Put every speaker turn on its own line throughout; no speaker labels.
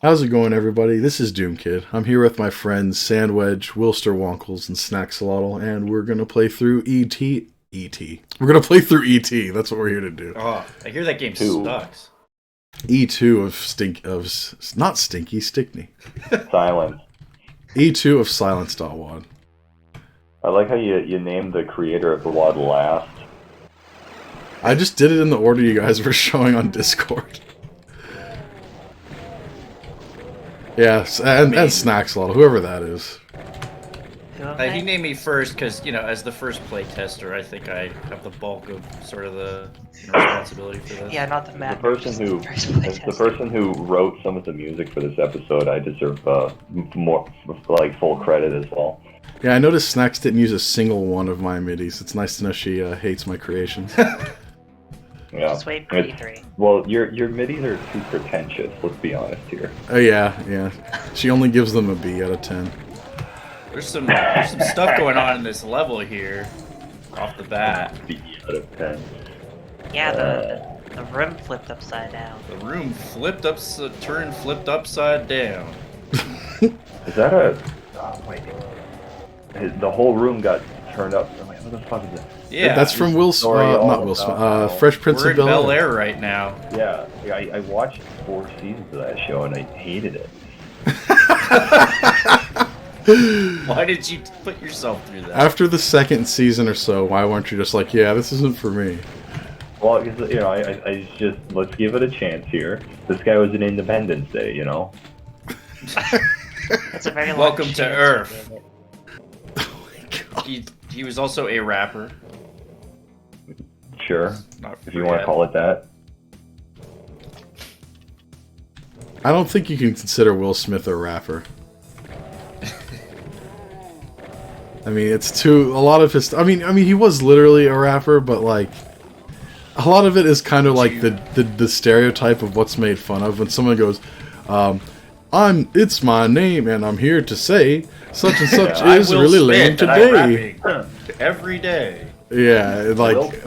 How's it going, everybody? This is Doom Kid. I'm here with my friends Sandwedge, Wilster Wonkels, and Snaxalotl, and we're gonna play through E.T. E.T. We're gonna play through E.T. That's what we're here to do.
Oh, I hear that game
Two.
sucks.
E2 not Stinky, Stickney.
Silence.
E2 of Silence.wad.
I like how you named the creator of the WAD last.
I just did it in the order you guys were showing on Discord. Yes, and Snaxalotl, whoever that is.
He named me first because, as the first play tester, I think I have the bulk of sort of the responsibility for this.
Yeah, not the map.
The person who wrote some of the music for this episode, I deserve more, full credit as well.
Yeah, I noticed Snax didn't use a single one of my midis. It's nice to know she hates my creations.
Yeah.
Just wait for E3.
Well, your midis are too pretentious. Let's be honest here.
Oh yeah. She only gives them a B out of 10.
There's some stuff going on in this level here, off the bat.
B out of 10.
Yeah, the room flipped upside down.
The room flipped upside down.
Is that a? Oh, wait. The whole room got turned up. I'm like, what the fuck is it?
Yeah,
that's from Will Smith. Not Will Smith. Fresh Prince
we're
of
in
Bel-Air.
Bel-Air right now.
Yeah, I watched 4 seasons of that show and I hated it.
Why did you put yourself through that?
After the second season or so, why weren't you just like, yeah, this isn't for me?
Well, because, I just, let's give it a chance here. This guy was in Independence Day,
That's a very long
Welcome to
chance
Earth.
to give it.
Oh my god.
He was also a rapper.
Sure,
Not
if you want to call it that.
I don't think you can consider Will Smith a rapper. I mean, it's too... A lot of his... I mean, he was literally a rapper, but, like... A lot of it is kind of like the stereotype of what's made fun of. When someone goes, it's my name, and I'm here to say such and such is really lame today.
Every day.
Yeah, like...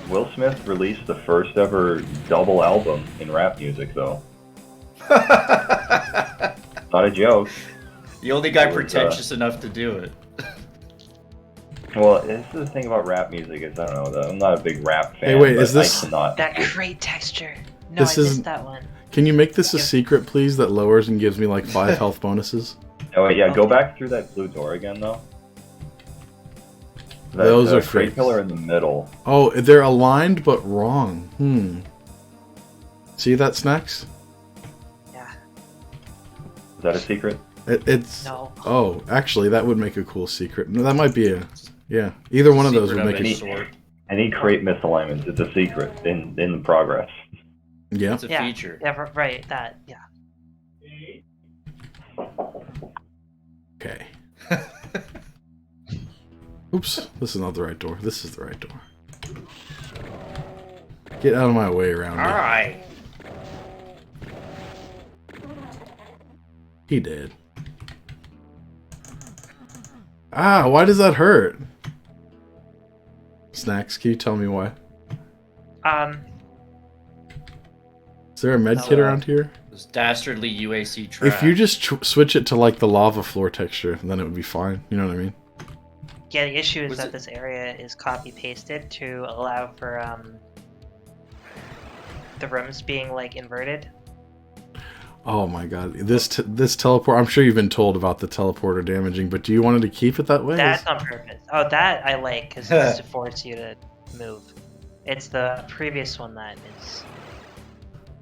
Will Smith released the first ever double album in rap music, though. Not a joke.
The only guy pretentious enough to do it.
Well, this is the thing about rap music is, I don't know, I'm not a big rap fan.
Hey, wait,
but
is this...
That great texture. No,
This
I
is-
missed that one.
Can you make this a secret, please, that lowers and gives me, like, 5 health bonuses?
Oh, wait, yeah, go back through that blue door again, though.
Those are
crate
fakes.
pillar in the middle.
Oh, they're aligned but wrong. See that, Snacks?
Yeah.
Is that a secret?
It's...
No.
Oh, actually, that would make a cool secret. No, that might be a... Yeah, either one of those would
Secret
make
of
it...
any sort.
Any crate misalignments, it's a secret in progress.
Yeah.
It's a
Yeah.
feature.
Yeah, right. That. Yeah.
Okay. Oops, this is not the right door. This is the right door. Get out of my way, around
All right.
He did. Ah, why does that hurt? Snacks, can you tell me why? Is there a med kit around here?
This dastardly UAC trap.
If you just switch it to like the lava floor texture, then it would be fine. You know what I mean?
Yeah. The issue is
Was
that
it-
this area is copy pasted to allow for the rooms being like inverted.
Oh my god, this teleport. I'm sure you've been told about the teleporter damaging, but do you want it to keep it that way?
That's on purpose. Oh, that I like because it's to force you to move. It's the previous one that is.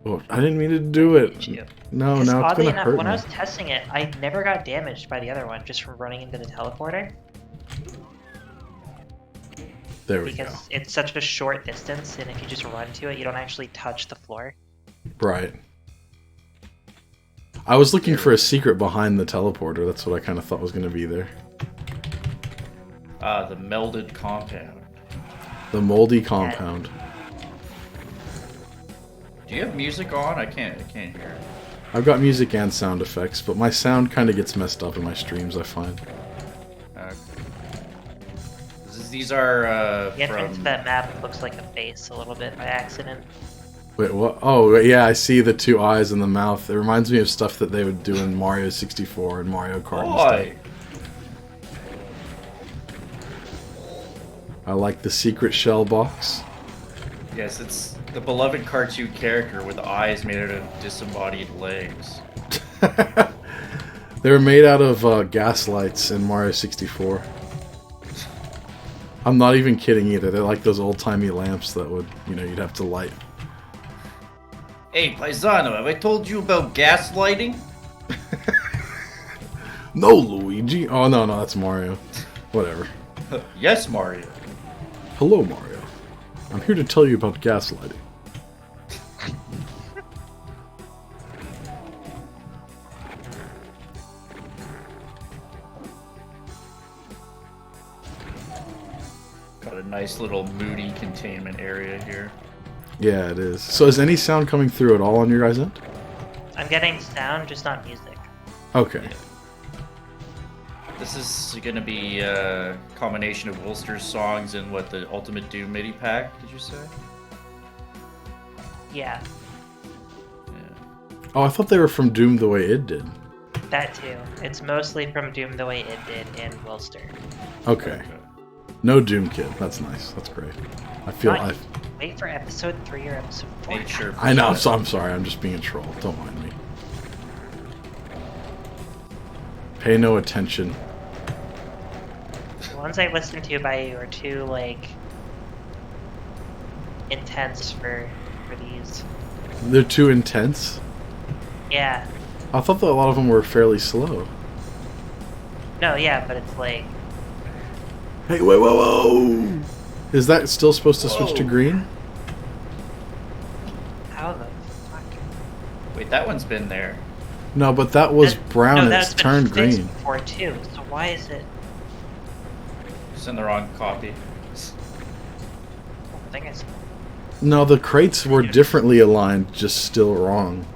Oh, I didn't mean to do it.
You.
No,
'Cause
now it's
oddly
gonna
enough,
hurt
when
me.
I was testing it, I never got damaged by the other one just from running into the teleporter
There we go.
because it's such a short distance, and if you just run to it, you don't actually touch the floor.
Right. I was looking for a secret behind the teleporter. That's what I kind of thought was going to be there.
The melded compound.
The moldy compound.
Do you have music on? I can't hear it.
I've got music and sound effects, but my sound kind of gets messed up in my streams, I find.
These are
The entrance to
from...
that map looks like a face a little bit by accident.
Wait, what? Oh, yeah, I see the two eyes in the mouth. It reminds me of stuff that they would do in Mario 64 and Mario Kart and stuff. I like the secret shell box.
Yes, it's the beloved cartoon character with eyes made out of disembodied legs.
They were made out of gas lights in Mario 64. I'm not even kidding either. They're like those old-timey lamps that would, you'd have to light.
Hey, Paisano, have I told you about gaslighting?
No, Luigi. Oh, no, that's Mario. Whatever.
Yes, Mario.
Hello, Mario. I'm here to tell you about gaslighting.
Got a nice little moody containment area here.
Yeah, it is. So is any sound coming through at all on your guys' end?
I'm getting sound, just not music.
Okay.
This is going to be a combination of Wilster's songs and what, the Ultimate Doom MIDI pack, did you say?
Yeah,
Oh, I thought they were from Doom the way it did.
that too. It's mostly from Doom the way it did and Wilster.
Okay. No Doom Kid. That's nice. That's great. I feel
Not- Wait for episode 3 or episode 4.
Make sure.
I know. I'm sorry. I'm just being a troll. Don't mind me. Pay no attention.
The ones I listened to by you are too, like, intense for these.
They're too intense.
Yeah.
I thought that a lot of them were fairly slow.
No, yeah, but it's like...
Hey, whoa! Is that still supposed to switch to green?
How the fuck?
Wait, that one's been there.
No, but that was brown.
No,
It's
that's been
turned
fixed
green.
before too. So why is it?
Just in the wrong copy.
I think it's...
No, the crates were differently aligned, just still wrong.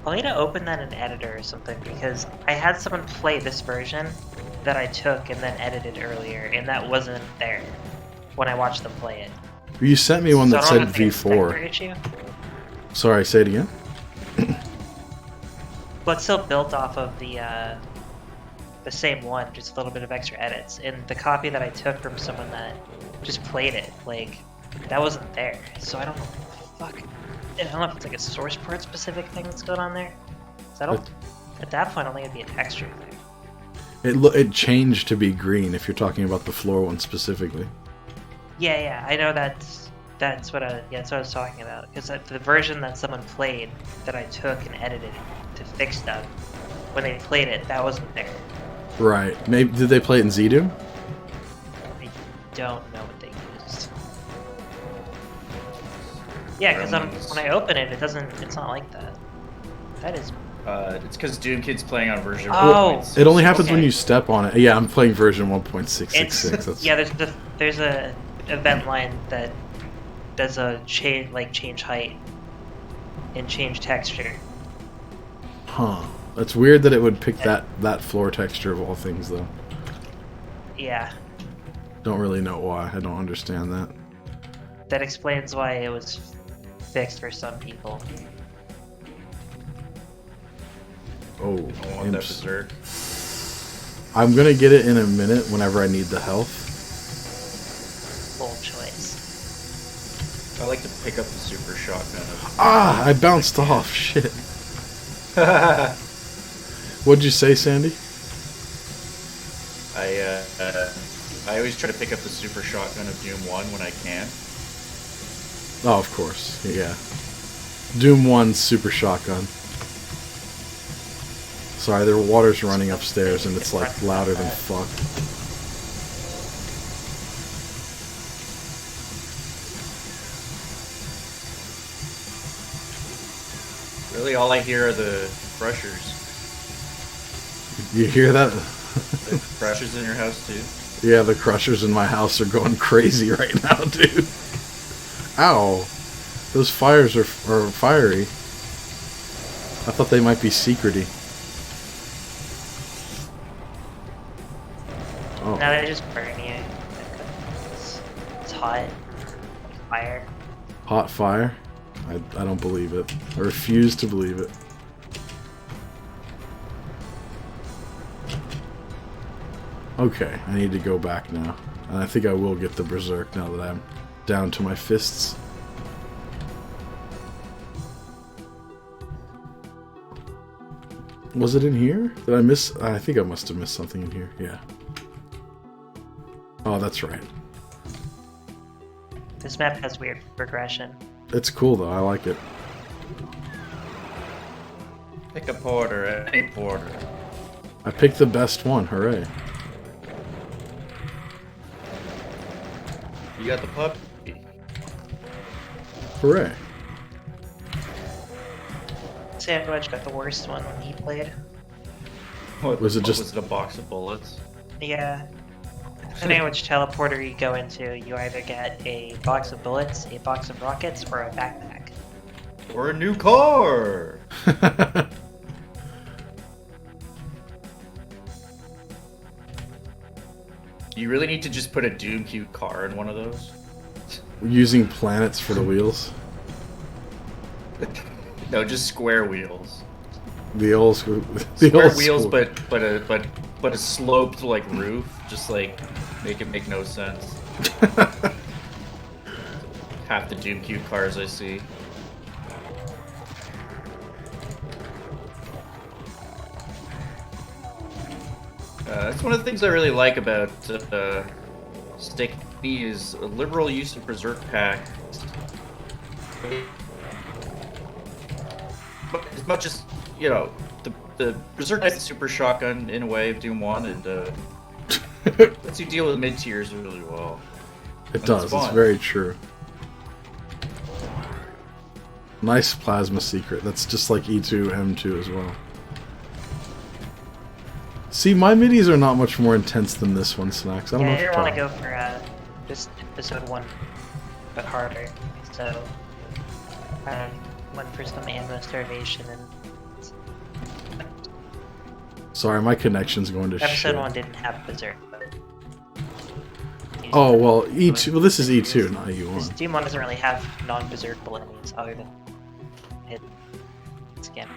I'll need to open that in editor or something because I had someone play this version that I took and then edited earlier, and that wasn't there when I watched them play it.
You sent me one
So
that
I don't know
said
if it's a texture
V4.
issue.
Sorry, say it again.
But it's still built off of the same one, just a little bit of extra edits. And the copy that I took from someone that just played it, like, that wasn't there. So I don't know what the fuck. I don't know if it's like a source port specific thing that's going on there. So I don't. At that point, I don't think it'd be a texture thing.
It changed to be green if you're talking about the floor one specifically.
Yeah, I know that's what I was talking about. Because the version that someone played that I took and edited to fix stuff, when they played it, that wasn't there.
Right. Maybe did they play it in Z-Doom?
I don't know what they used. Yeah, because when I open it, it's not like that. That is...
It's because Doom Kid's playing on version
Oh.
1.6.
It only happens when
Okay.
you step on it. Yeah, I'm playing version 1.666. That's...
Yeah, there's a event line that does a change height and change texture.
Huh. It's weird that it would pick that floor texture of all things, though.
Yeah,
Don't really know why. I don't understand that.
that explains why it was fixed for some people.
Oh,
I want that
imps.
berserk.
I'm gonna get it in a minute whenever I need the health.
Bold choice.
I like to pick up the super shotgun.
Ah, I bounced off. Shit. What'd you say, Sandy?
I always try to pick up the super shotgun of Doom 1 when I can.
Oh, of course. Yeah. Doom 1 Super Shotgun. Sorry, their water's running upstairs and it's like louder than fuck.
Really, all I hear are the crushers.
You hear that?
The crushers in your house too?
Yeah, the crushers in my house are going crazy right now, dude. Ow. Those fires are fiery. I thought they might be secrety. Oh.
Now they just burn you. It's hot. Fire.
Hot fire? I don't believe it. I refuse to believe it. Okay, I need to go back now. And I think I will get the Berserk now that I'm down to my fists. Was it in here? Did I miss? I think I must have missed something in here. Yeah. Oh, that's right.
This map has weird progression.
It's cool though. I like it.
Pick a porter, any porter.
I picked the best one. Hooray.
You got the pup?
Hooray.
Sandwedge got the worst one when he played.
Was it just...
Was it a box of bullets?
Yeah. Depending on which teleporter you go into, you either get a box of bullets, a box of rockets, or a backpack.
Or a new car! You really need to just put a Doom Cute car in one of those?
Using planets for the wheels.
No, just square wheels.
The old school. The
Square
old
wheels,
school.
but a sloped like roof. Just like make it make no sense. Half the Doom Cute cars I see. That's one of the things I really like about Stickney is a liberal use of Berserk packs. But as much as, you know, the Berserk is a super shotgun in a way of Doom 1, and lets you deal with mid-tiers really well.
It does, it's very true. Nice plasma secret. That's just like E2, M2 as well. See, my midis are not much more intense than this one, Snacks. I don't know
Yeah,
if
you
you
don't want to go for just episode 1, but harder. So, went for some ammo starvation and...
Sorry, my connection's going to shit.
Episode 1 didn't have Berserk, but...
Oh, well, E2... Well, this is E2, not E1.
Doom 1 doesn't really have non-Berserk bulletins other than hit skin.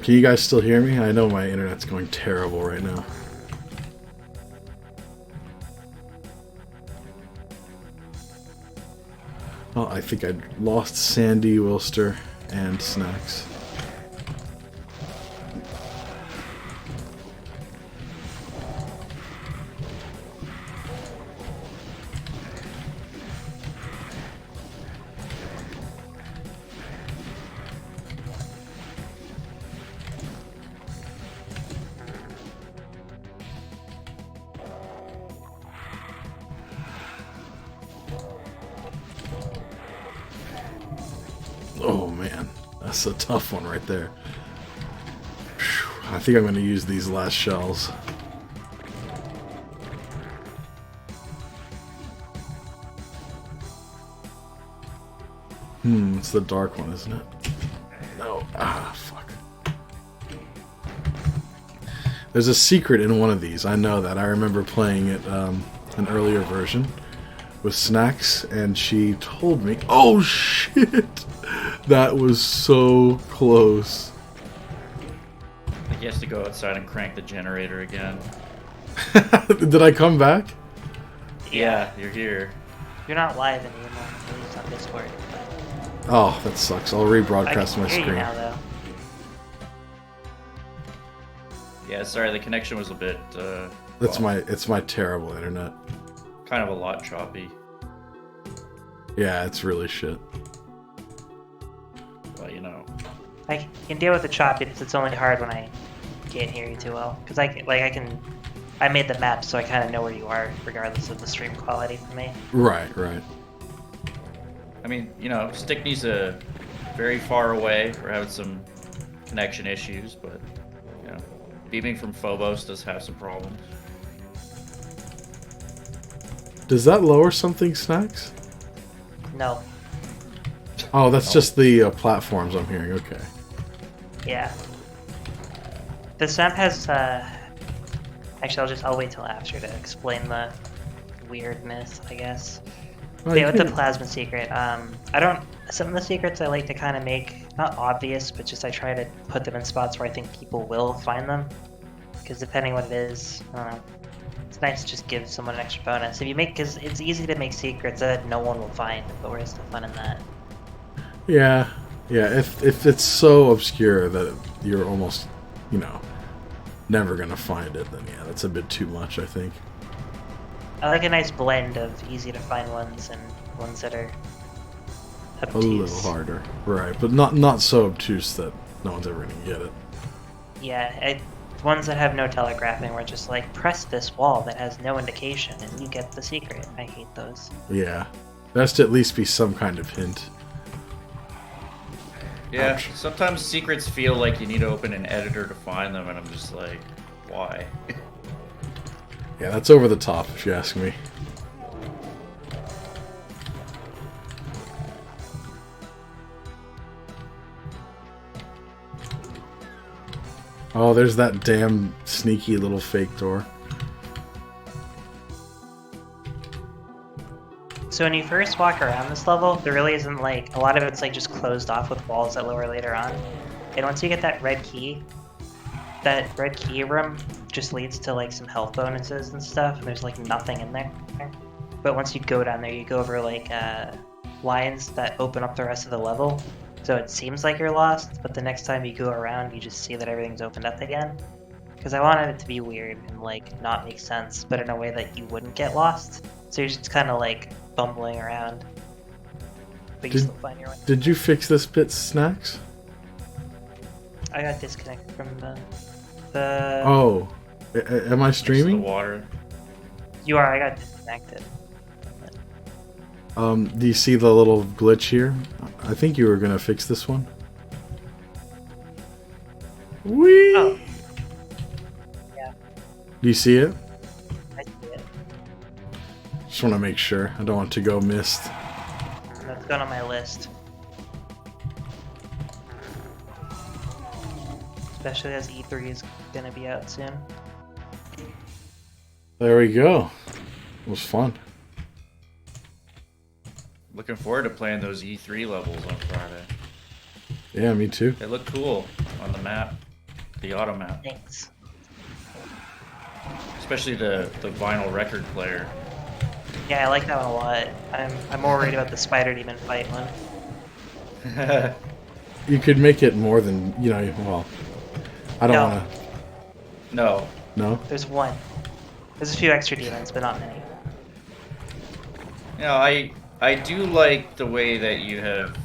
Can you guys still hear me? I know my internet's going terrible right now. Well, I think I lost Sandy, Wilster, and Snacks. Oh man, that's a tough one right there. Whew, I think I'm going to use these last shells. It's the dark one, isn't it? No. Ah, fuck. There's a secret in one of these. I know that. I remember playing it, an earlier version with Snacks, and she told me. Oh shit! That was so close.
I think he has to go outside and crank the generator again.
Did I come back?
Yeah, you're here.
You're not live anymore, at least on Discord.
Oh, that sucks. I'll rebroadcast my
I can hear
screen.
you now, though.
Yeah, sorry, the connection was a bit,
It's my terrible internet.
kind of a lot choppy.
Yeah, it's really shit.
Well, you know.
I can deal with the choppiness. It's only hard when I can't hear you too well. Because I made the map, so I kind of know where you are, regardless of the stream quality for me.
Right, right.
I mean, you know, Stickney's very far away. We're having some connection issues, but, you know, beaming from Phobos does have some problems.
Does that lower something, Snacks?
No.
Oh, that's just the platforms I'm hearing. Okay.
Yeah. This map has, actually, I'll wait till after to explain the weirdness, I guess.
Oh,
Yeah,
you
with the
can-
plasma secret, some of the secrets I like to kind of make, not obvious, but just I try to put them in spots where I think people will find them. Because depending what it is, I don't know, it's nice to just give someone an extra bonus. If you make, because it's easy to make secrets that no one will find, but where's the fun in that?
Yeah, yeah. If it's so obscure that you're almost, you know, never gonna find it, then yeah, that's a bit too much, I think.
I like a nice blend of easy to find ones and ones that are
A
obtuse.
little harder, right? But not so obtuse that no one's ever gonna get it.
Yeah, ones that have no telegraphing, where it's just like, press this wall that has no indication and you get the secret. I hate those.
Yeah, there has to at least be some kind of hint.
Yeah,
Ouch.
sometimes secrets feel like you need to open an editor to find them, and I'm just like, why?
Yeah, that's over the top, if you ask me. Oh, there's that damn sneaky little fake door.
So when you first walk around this level, there really isn't like, a lot of it's like just closed off with walls that lower later on. And once you get that red key room just leads to like some health bonuses and stuff, and there's like nothing in there. But once you go down there, you go over like lines that open up the rest of the level. So it seems like you're lost, but the next time you go around, you just see that everything's opened up again. Because I wanted it to be weird and like not make sense, but in a way that you wouldn't get lost. So you're just kind of like bumbling around, but you still find your way.
Did you fix this bit, Snacks?
I got disconnected from the.
Oh, am I
The
streaming?
water.
You are. I got disconnected.
Do you see the little glitch here? I think you were gonna fix this one. Whee!
Oh. Yeah,
Do you see it?
I see it.
Just want to make sure. I don't want to go missed.
That's going on my list. Especially as E3 is gonna be out soon.
There we go. It was fun.
Looking forward to playing those E3 levels on Friday.
Yeah, me too.
They look cool on the map, the auto map,
Thanks.
especially the vinyl record player.
Yeah, I like that one a lot. I'm more worried about the spider demon fight one.
You could make it more than, you know, well, I don't
No.
want to.
No,
No?
There's one. There's a few extra demons, but not many.
you know, I do like the way that you have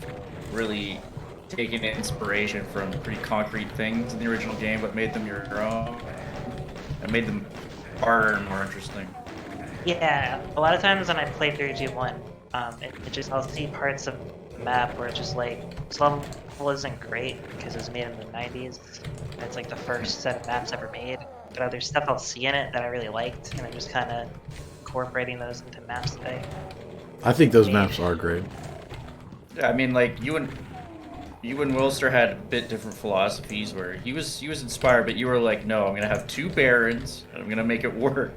really taken inspiration from pretty concrete things in the original game, but made them your own, and made them harder and more interesting.
Yeah, a lot of times when I play through G1, it just, I'll see parts of the map where it's just like, this level isn't great because it was made in the 90s, and it's like the first set of maps ever made, but there's stuff I'll see in it that I really liked, and I'm just kind of incorporating those into maps today.
I think those maps are great.
Yeah, I mean, like you and Wilster had a bit different philosophies where he was inspired, but you were like, no, I'm gonna have two barons and I'm gonna make it work.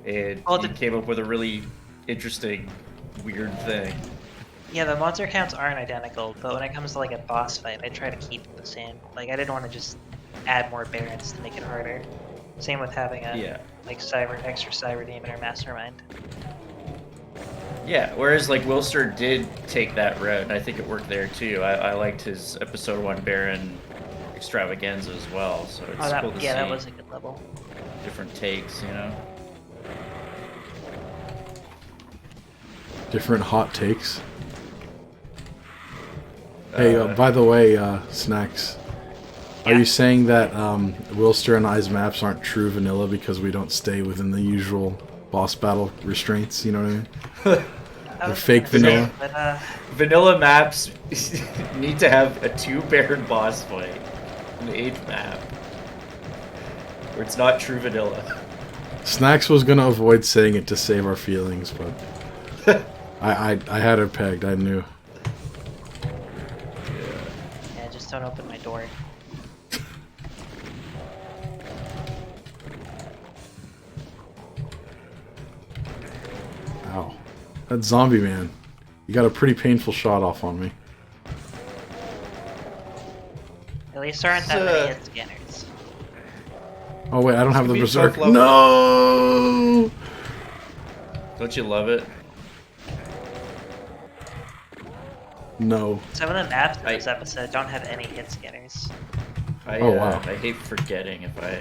And
Well,
you came up with a really interesting, weird thing.
Yeah, the monster counts aren't identical, but when it comes to like a boss fight, I try to keep them the same. Like, I didn't want to just add more barons to make it harder. Same with having a like extra cyber demon or mastermind.
Yeah, whereas like Wilster did take that route, and I think it worked there too. I liked his episode 1 Baron extravaganza as well, so it's cool to see
that was a good level.
different takes, you know?
Different hot takes. Hey, by the way, Snacks, are you saying that Wilster and I's maps aren't true vanilla because we don't stay within the usual boss battle restraints? You know what I mean? They're fake vanilla.
But,
Vanilla maps need to have a 2-Baron boss fight in the 8th map, where it's not true vanilla.
Snacks was gonna avoid saying it to save our feelings, but I had her pegged. I knew.
yeah, just don't open my door.
That zombie man. You got a pretty painful shot off on me.
At least there aren't that many hit scanners.
Oh wait, I don't have the
be a
berserk.
tough level.
No!
Don't you love it?
No.
Some of the maps in this episode don't have any hit scanners.
Oh, wow.
I hate forgetting if I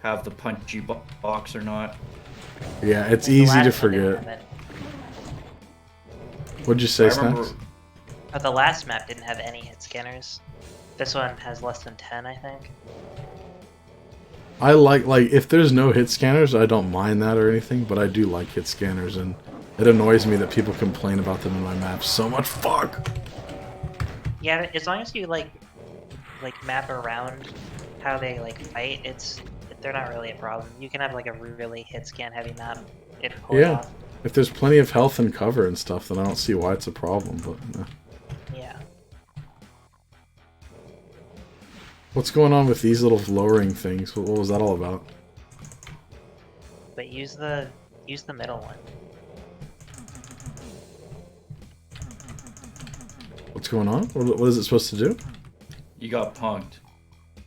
have the punchy box or not.
Yeah, it's
The
easy to
last one didn't
forget.
have it.
What'd you say,
I remember-
Snaps?
Oh, the last map didn't have any hit scanners. This one has less than 10, I think.
I like, if there's no hit scanners, I don't mind that or anything, but I do like hit scanners, and it annoys me that people complain about them in my maps so much. Fuck!
Yeah, as long as you like map around how they fight, they're not really a problem. You can have like a really hit scan heavy map. It pull it
Yeah.
off.
If there's plenty of health and cover and stuff, then I don't see why it's a problem, but...
Yeah.
What's going on with these little lowering things? What was that all about?
But use the middle one.
What's going on? What is it supposed to do?
You got punked.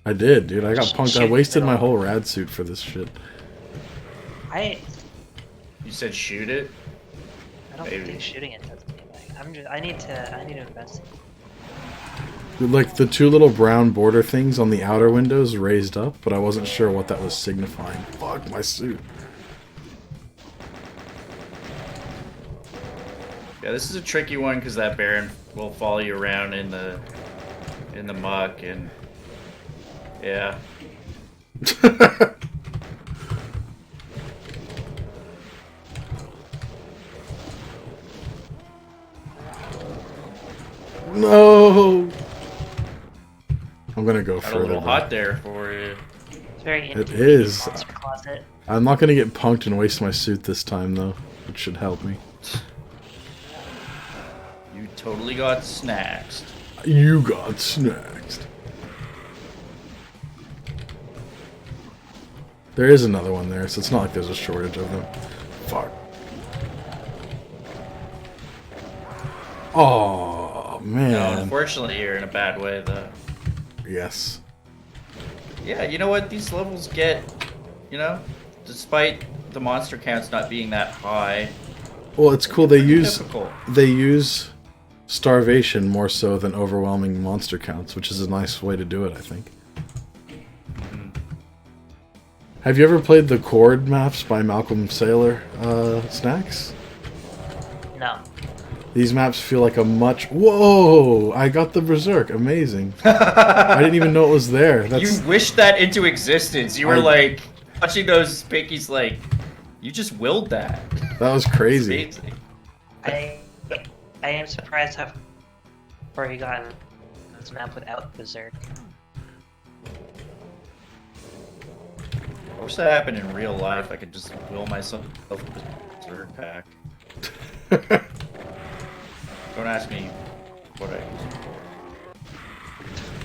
I did, dude. I got punked. I
Shoot
wasted my
middle.
whole rad suit for this shit.
I
You said shoot it?
don't
Maybe.
think shooting it does anything. I need to invest.
Like, the two little brown border things on the outer windows raised up, but I wasn't sure what that was signifying. Fuck, my suit.
Yeah, this is a tricky one because that Baron will follow you around in the muck and yeah.
No! I'm gonna go
Got a
further.
little
back.
hot there for you.
It's very
It
inconvenient
is.
monster closet.
I'm not gonna get punked and waste my suit this time, though. It should help me.
You totally got snaxed.
You got snaxed. There is another one there, so it's not like there's a shortage of them. Fuck. Oh,
No,
man.
unfortunately, you're in a bad way though.
Yes.
Yeah, you know what? These levels get, despite the monster counts not being that high,
Well, it's cool. They
pretty
use
difficult.
starvation more so than overwhelming monster counts, which is a nice way to do it, I think. Have you ever played the Chord maps by Malcolm Saylor, Snacks?
No.
These maps feel like a much... Whoa! I got the Berserk. Amazing. I didn't even know it was there. That's...
You wished that into existence. You were like touching those pinkies like you just willed that.
That was crazy.
Amazing.
I am surprised how far you got this map without Berserk.
I wish that happened in real life. I could just will myself a Berserk pack. Don't ask me what I use.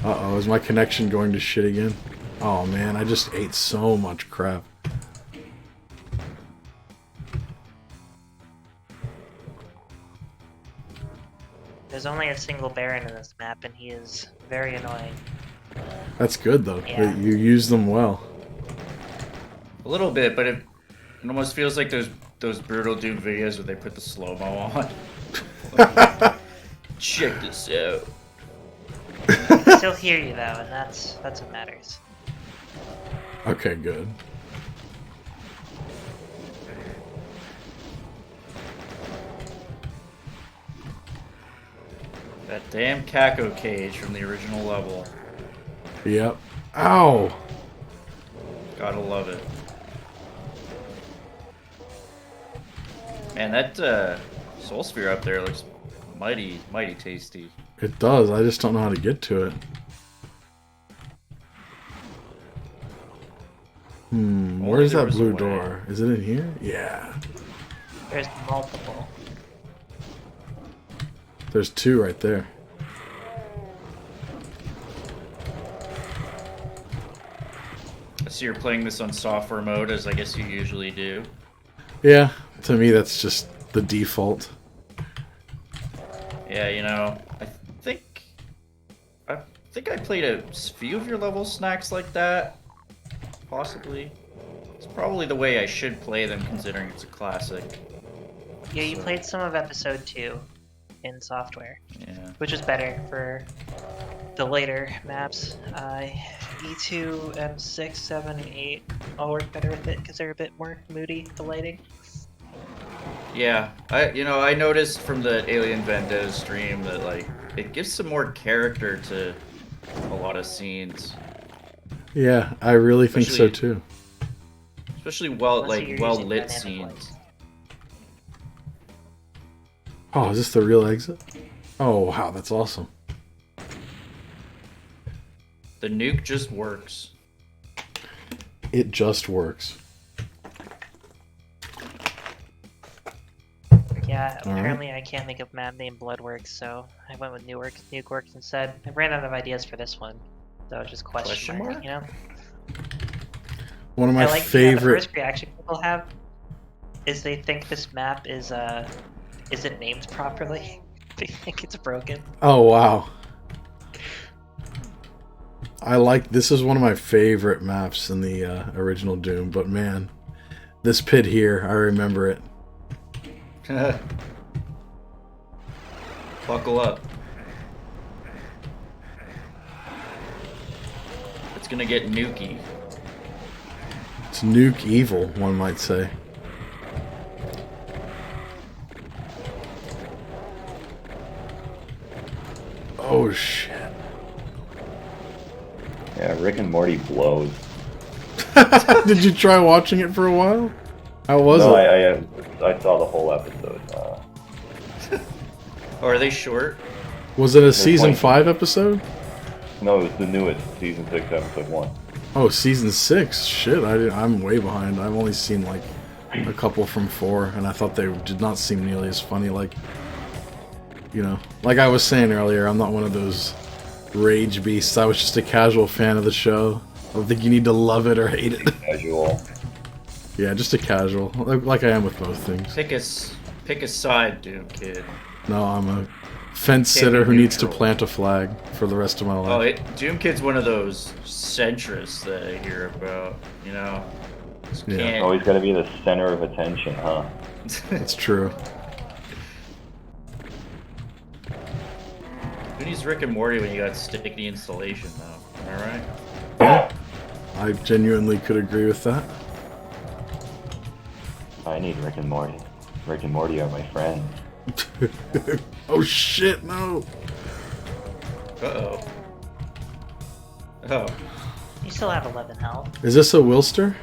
Uh-oh, is my connection going to shit again? Oh man, I just ate so much crap.
There's only a single Baron in this map, and he is very annoying.
That's good though.
Yeah.
You use them well.
A little bit, but it almost feels like those Brutal Doom videos where they put the slow-mo on. Check this out.
I still hear you though, and that's what matters.
Okay, good.
That damn Kako cage from the original level.
Yep. Ow!
Gotta love it. Man, that Soul Sphere up there looks mighty tasty.
It does, I just don't know how to get to it. Where's
there
that
was a
blue
way.
door? Is it in here? Yeah.
There's multiple.
There's two right there.
So you're playing this on software mode, as I guess you usually do.
Yeah, to me that's just the default.
Yeah, you know, I think I played a few of your level snacks like that. Possibly. It's probably the way I should play them, considering it's a classic.
Yeah, you played some of episode 2 in software,
Yeah.
which is better for the later maps. E2, M6, 7, and 8 all work better with it because they're a bit more moody, the lighting.
Yeah, I noticed from the Alien Vendetta stream that like it gives some more character to a lot of scenes,
Yeah, I really think so
Especially-
too.
especially
Unless you're
well
using
lit
dynamic
scenes.
lights.
Oh, is this the real exit? Oh, wow, that's awesome.
The nuke just works.
It just works.
Yeah,
All right.
apparently I can't think of map name Bloodworks, so I went with Nukeworks instead. I ran out of ideas for this one, so just question mark, you know?
One of my
I like the
favorite.
first reaction people have is they think this map isn't named properly. They think it's broken.
Oh, wow. This is one of my favorite maps in the original Doom, but man, this pit here, I remember it.
Buckle up. It's gonna get nukey.
It's nuke evil, one might say. Oh shit.
Yeah, Rick and Morty blows.
Did you try watching it for a while? How was
No,
it?
I saw the whole episode.
Oh, are they short?
Was it a season
20.
5 episode?
No, it was the newest, season 6, episode 1.
Oh, season 6. Shit, I'm way behind. I've only seen like a couple from 4, and I thought they did not seem nearly as funny. Like, you know, like I was saying earlier, I'm not one of those rage beasts. I was just a casual fan of the show. I don't think you need to love it or hate it.
Casual.
Yeah, just a casual, like I am with both things.
Pick a side, Doom Kid.
No, I'm a fence sitter who needs to plant a flag for the rest of my
Oh,
life.
Doom Kid's one of those centrists that I hear about. You know, just
Yeah.
can't.
Always got to be the center of attention, huh?
That's true.
Who needs Rick and Morty when you got Stickney installation, though? Am I right?
I genuinely could agree with that.
I need Rick and Morty. Rick and Morty are my friends.
Oh shit, no!
Uh-oh. Oh.
You still have 11 health.
Is this a Wilster?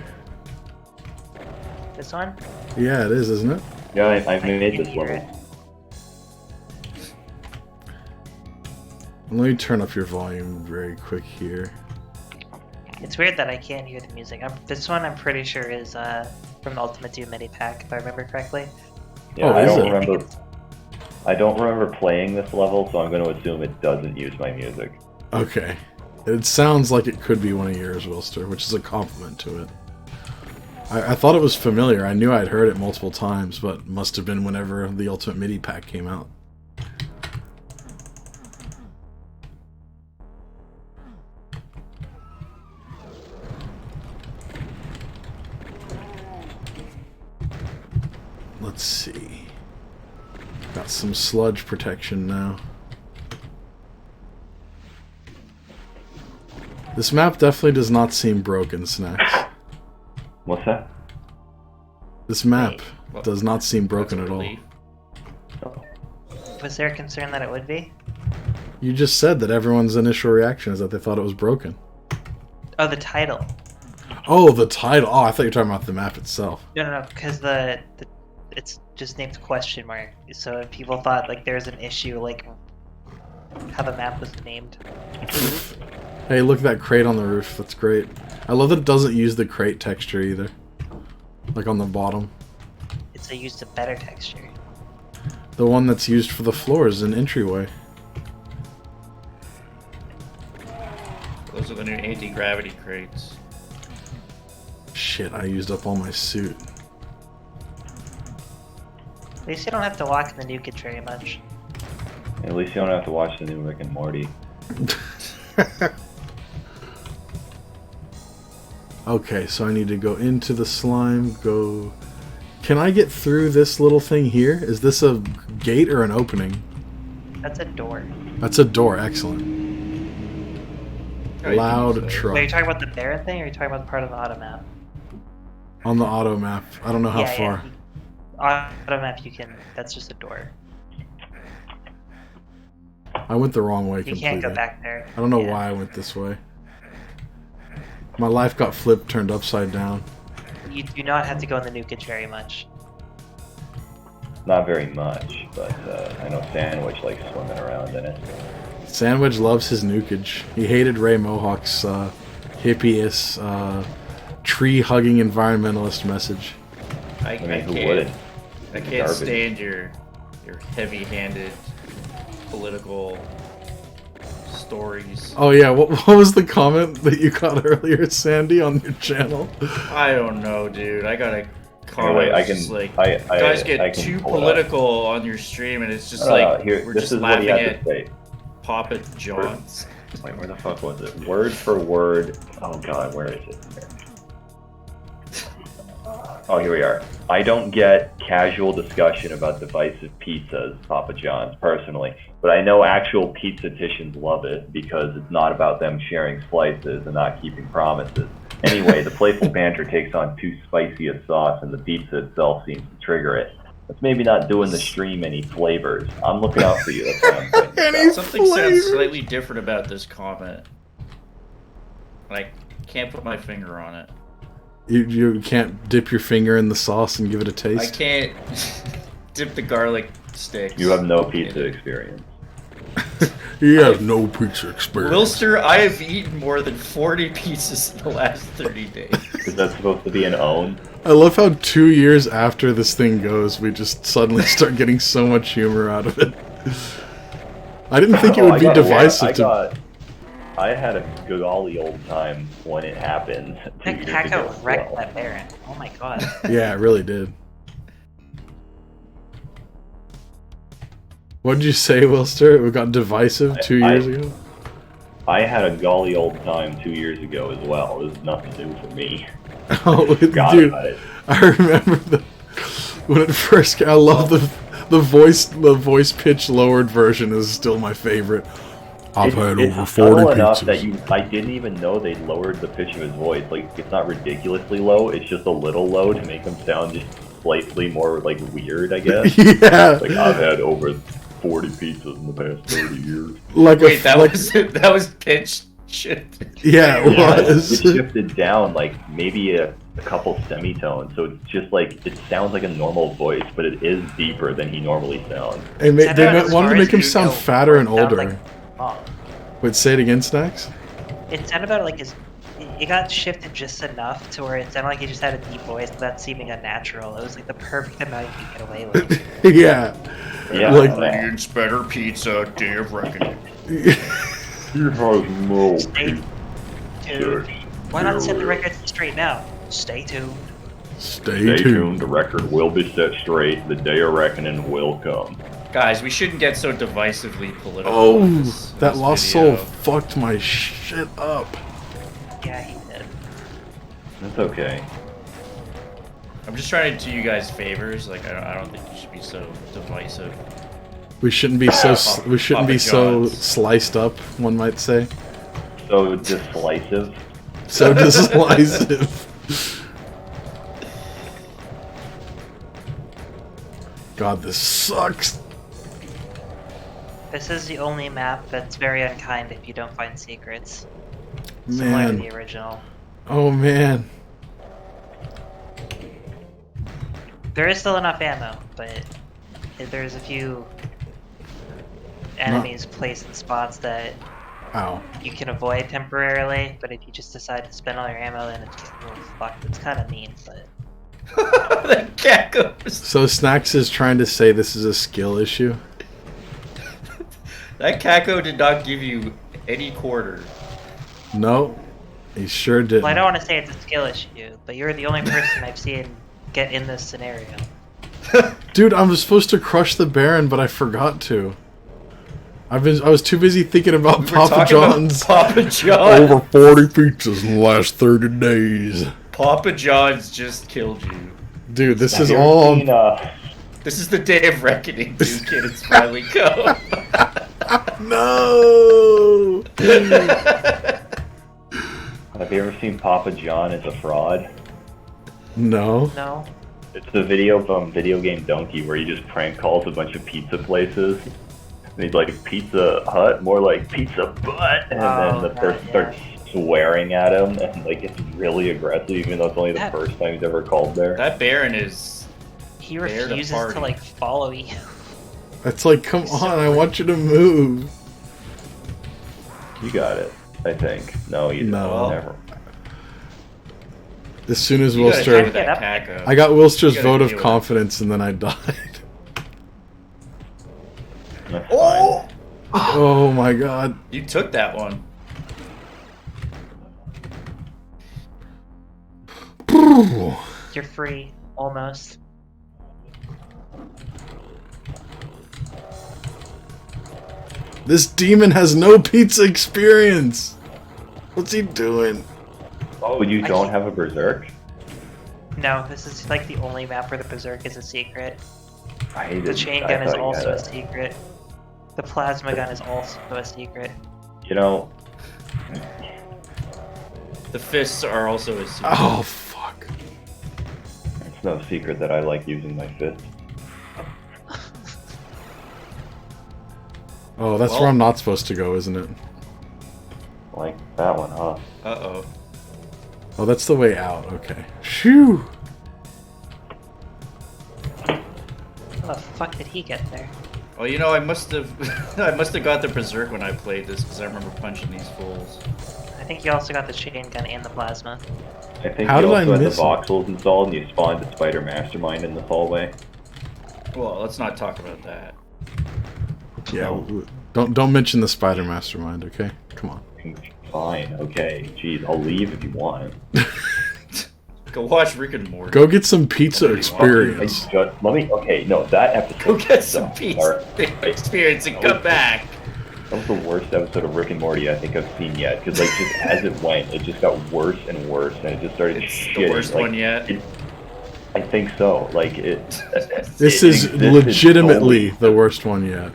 This one?
Yeah, it is, isn't it?
Yeah, I've
I
made
can
this
hear
one.
it.
Let me turn up your volume very quick here.
It's weird that I can't hear the music. This one I'm pretty sure is from the Ultimate Doom mini pack, if I remember correctly.
Yeah,
Oh,
I
is
don't
it?
remember. I don't remember playing this level, so I'm going to assume it doesn't use my music.
Okay. It sounds like it could be one of yours, Wilster, which is a compliment to it. I thought it was familiar. I knew I'd heard it multiple times, but must have been whenever the Ultimate MIDI pack came out. Let's see. Got some sludge protection now. This map definitely does not seem broken, Snacks.
What's that?
This map
Wait,
does not seem
That's
broken
a
at all.
relief.
Was there a concern that it would be?
You just said that everyone's initial reaction is that they thought it was broken.
Oh, the title.
Oh, the title. Oh, I thought you were talking about the map itself.
No, because it's just named question mark. So if people thought like there's an issue like how the map was named.
Hey, look at that crate on the roof. That's great. I love that it doesn't use the crate texture either. Like on the bottom.
It's used a better texture.
The one that's used for the floors in entryway.
Those are the new anti-gravity crates.
Shit, I used up all my suit.
least you don't have to walk in the nukage very much.
At least you don't have to watch the new Rick and Morty.
Okay, so I need to go into the slime, go... Can I get through this little thing here? Is this a gate or an opening?
That's a door.
That's a door, excellent. Loud truck.
Wait, are you talking about the Baron thing, or are you talking about the part of the auto map?
On the auto map. I don't know how far.
Yeah. Auto map, you can... That's just a door.
I went the wrong way completely.
You can't go back there.
I don't know why I went this way. My life got flipped, turned upside down.
You do not have to go in the nukage very much.
Not very much, but I know Sandwedge likes swimming around in it.
Sandwedge loves his nukage. He hated Ray Mohawk's hippie-ish, tree-hugging environmentalist message.
I can't stand your heavy-handed political stories.
Oh yeah, what was the comment that you got earlier, Sandy, on your channel?
I don't know, dude. I got a comment.
Wait, I can.
Guys get too political on your stream, and it's just like we're just laughing at Papa John's.
Wait, where the fuck was it? Word for word. Oh god, where is it? Here. Oh, here we are. I don't get casual discussion about divisive pizzas, Papa John's, personally, but I know actual pizzaticians love it because it's not about them sharing slices and not keeping promises. Anyway, the playful banter takes on too spicy a sauce and the pizza itself seems to trigger it. That's maybe not doing the stream any flavors. I'm looking out for you. That's what I'm saying.
Something sounds slightly different about this comment. I can't put my finger on it.
You can't dip your finger in the sauce and give it a taste?
I can't dip the garlic sticks.
You have no pizza experience.
He has no pizza experience.
Wilster, I have eaten more than 40 pizzas in the last 30 days.
Is that supposed to be an own?
I love how 2 years after this thing goes, we just suddenly start getting so much humor out of it. I didn't think it would be divisive
I had a golly old time when it happened.
That Kako wrecked that Baron. Oh my god.
Yeah, it really did. What did you say, Wilster? It got divisive 2 years ago?
I had a golly old time 2 years ago as well. It was nothing new for me.
Oh, dude, I remember when it first came. I love the voice pitch lowered version is still my favorite. I've had over 40 pizzas.
That I didn't even know they lowered the pitch of his voice. Like, it's not ridiculously low. It's just a little low to make him sound just slightly more like weird, I guess.
Yeah.
Like, I've had over 40 pizzas in the past 30 years.
Like
wait, that was pitched shifted.
Yeah, it was.
It shifted down like maybe a couple semitones, so it's just like it sounds like a normal voice, but it is deeper than he normally sounds.
And they wanted to make him sound fatter and older.
Like,
wait, say it again, Snacks?
It sounded about like it got shifted just enough to where it sounded like he just had a deep voice without seeming unnatural. It was like the perfect amount you could get away with.
Yeah. Like
It's better pizza, day of reckoning.
Stay tuned. Why not set the record straight now? Stay tuned.
Stay tuned.
The record will be set straight. The day of reckoning will come.
Guys, we shouldn't get so divisively political.
Oh, that
this
Lost
video.
Soul fucked my shit up.
Yeah, he did.
That's okay.
I'm just trying to do you guys favors. Like, I don't think you should be so divisive.
We shouldn't be so
Papa
so
John's.
sliced up, one might say.
So decisive.
So decisive. God, this sucks.
This is the only map that's very unkind if you don't find secrets. Similar to
Man.
the original.
Oh man.
There is still enough ammo, but there's a few enemies placed in spots that
Ow.
you can avoid temporarily, but if you just decide to spend all your ammo, then it's just fucked. It's kind of mean, but...
The cat goes.
So Snacks is trying to say this is a skill issue?
That Kako did not give you any quarter.
No, he sure didn't.
Well, I don't want to say it's a skill issue, but you're the only person I've seen get in this scenario.
Dude, I was supposed to crush the Baron, but I forgot to. I was too busy thinking about Papa John's.
Papa John's.
Over 40 pizzas in the last 30 days.
Papa John's just killed you.
Dude, this is
Have you
all...
ever seen,
This is the day of reckoning, dude, kid. It's finally come.
No!
have you ever seen Papa John as a fraud?
No.
No.
It's the video from Video Game Donkey where he just prank calls a bunch of pizza places. And he's like, Pizza Hut? More like Pizza Butt! And then the person starts swearing at him and like it's really aggressive even though it's only the first time he's ever called there.
That Baron is...
He refuses to like follow you.
It's like, come on, I want you to move.
You got it, I think. No, you
No.
never.
As soon as
You gotta check
Wilster...
that Kako.
I got Wilster's
You gotta
vote of
deal with it.
confidence and then I died.
That's
Oh!
Oh my god.
You took that one.
You're free, almost.
This demon has no pizza experience. What's he doing?
Oh, you don't have a Berserk?
No, this is like the only map where the Berserk is a secret. The chain
I
gun is
thought you
also
had
a secret. The plasma gun is also a secret.
You know,
The fists are also a secret.
Oh, fuck.
it's no secret that I like using my fist.
Oh, that's
Well-
where I'm not supposed to go, isn't it?
Like that one, huh?
Uh-oh.
Oh, that's the way out. Okay. Shoo!
How the fuck did he get there?
Well, you know, I must have I must have got the Berserk when I played this because I remember punching these fools.
I think you also got the chain gun and the plasma.
I think
How
you
did I
also had the
miss it?
voxels installed and you spawned the spider mastermind in the hallway.
Well, let's not talk about that.
Yeah, don't mention the Spider Mastermind, okay? Come on.
Fine, okay. Jeez, I'll leave if you want.
Go watch Rick and Morty.
Go get some pizza
I
experience.
just, let me, okay, no, that episode.
Go get some
Sorry.
pizza experience and come back.
That was the worst episode of Rick and Morty I think I've seen yet. Because, like, just as it went, it just got worse and worse, and it just started
It's
shitting.
the worst
like,
one yet.
I think so. Like, it.
This
it
is
existed
legitimately the worst one yet.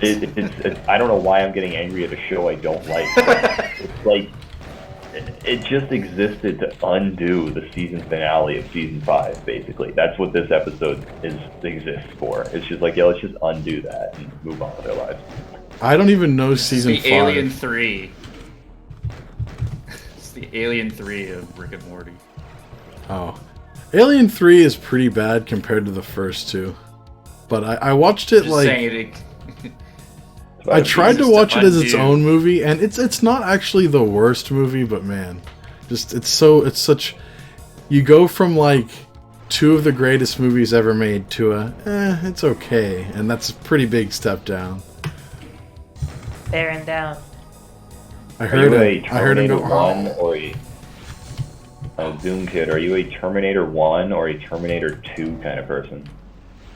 I don't know why I'm getting angry at a show I don't like. It's like it just existed to undo the season finale of season 5. Basically, that's what this episode exists for. It's just like, yeah, let's just undo that and move on with our lives.
I don't even know season
The
5.
Alien 3. It's the Alien 3 of Rick and Morty.
Oh. Alien 3 is pretty bad compared to the first two. But I watched it
Just
like...
saying it.
I tried to
just
watch it as its
undo.
own movie, and it's not actually the worst movie, but man, just it's such. You go from like two of the greatest movies ever made to it's okay, and that's a pretty big step down.
Bearing down.
I
Are
heard
you
it.
a
I heard him
Terminator
go.
1 or a Zoom Kid? Are you a Terminator 1 or a Terminator 2 kind of person?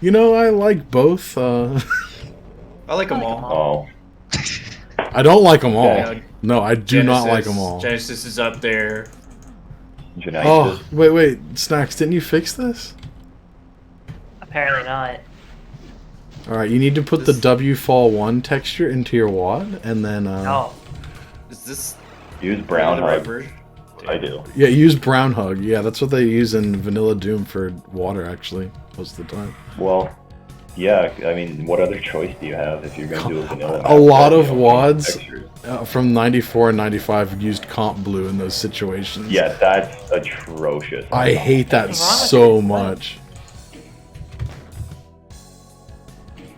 You know, I like both.
I like them all.
Oh,
I don't like them all.
Yeah.
No, I do not like them all.
Genesis is up there.
Genesis.
Oh, wait, Snacks, didn't you fix this?
Apparently not.
Alright, you need to put the W-Fall 1 texture into your wad, and then,
No.
Is this
Use brown
the right
hug.
version?
I do.
Yeah, use Brown Hug. Yeah, that's what they use in Vanilla Doom for water, actually, most of the time.
Well, yeah. I mean, what other choice do you have if you're going to do a vanilla?
A lot
map
of
that,
wads
textures?
from 94 and 95 used Comp Blue in those situations.
Yeah, that's atrocious.
I hate that
What's wrong with
so
it?
much.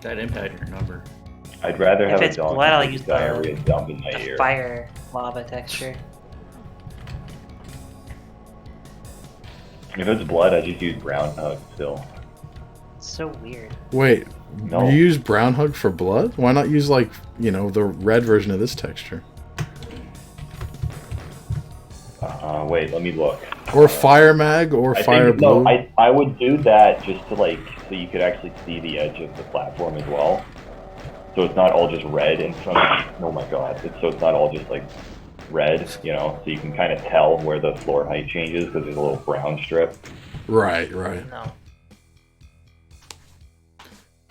That impacted your number.
I'd rather
If
have
it's
a donkey
blood, I'll
with
use the-
diarrhea dump in my
The
ear.
fire lava texture.
If it's blood, I just use brown hug still.
It's so weird.
Wait,
No.
you use Brown Hug for blood? Why not use, like, you know, the red version of this texture?
Wait, let me look.
Or fire mag or fire blue.
No, I would do that just to like so you could actually see the edge of the platform as well. So it's not all just red in front of you. Oh my god. So it's not all just like red, you know, so you can kind of tell where the floor height changes because there's a little brown strip.
Right.
No.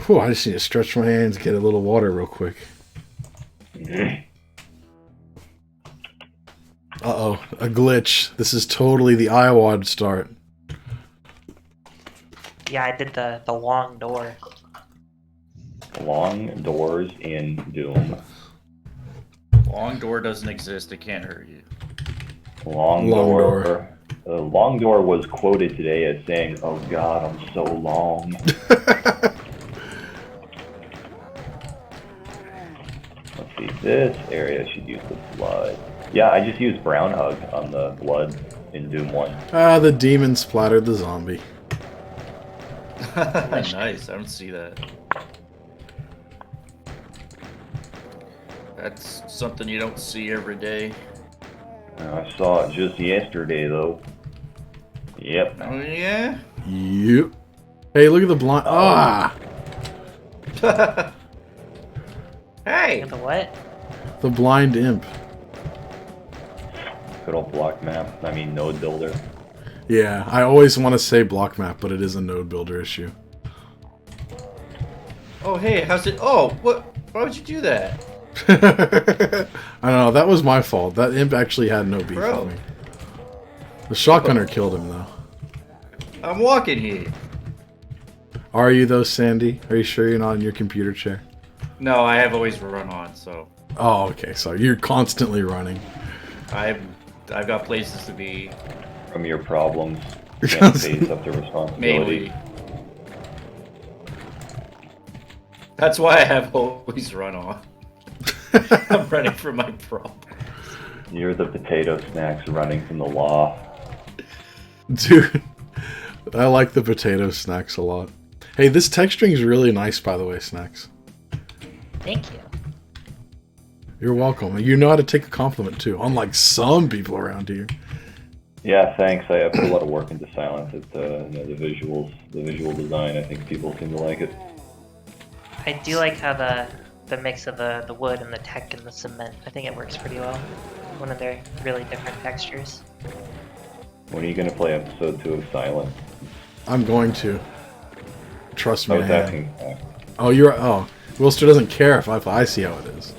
Whew, I just need to stretch my hands, get a little water real quick. Uh-oh, a glitch. This is totally the IWAD start.
Yeah, I did the long door.
Long doors in Doom.
Long door doesn't exist. It can't hurt you.
Long door. Long door was quoted today as saying, "Oh God, I'm so long." Let's see. This area should use the blood. Yeah, I just used Brown Hug on the blood in Doom 1.
Ah, the demon splattered the zombie.
Nice. I don't see that. That's something you don't see every day.
I saw it just yesterday, though. Yep.
Oh yeah.
Yep. Hey, look at the blind. Ah,
Hey.
And the what?
the blind imp.
Good old block map. I mean, node builder.
Yeah, I always want to say block map, but it is a node builder issue.
Oh hey, how's it? Oh, what? Why would you do that?
I don't know, that was my fault. That imp actually had no beef
Bro.
with me. The shotgunner killed him, though.
I'm walking here.
Are you, though, Sandy? Are you sure you're not in your computer chair?
No, I have always run on, so
Oh, okay, so you're constantly running.
I've got places to be.
From your problems, you can't face up to responsibility.
Mainly. That's why I have always run on. I'm running from my problem.
You're the potato snacks running from the law.
Dude, I like the potato snacks a lot. Hey, this texturing is really nice, by the way, Snacks.
Thank you.
You're welcome. You know how to take a compliment, too, unlike some people around here.
Yeah, thanks. I put a lot of work into Silence. It's the visuals, the visual design. I think people seem to like it.
I do like how the mix of the wood and the tech and the cement, I think it works pretty well. One of their really different textures.
When are you going to play episode 2 of Silence?
I'm going to. Trust me.
I was
I am.
asking.
Oh, you're. Oh, Wilster doesn't care if I see how it is.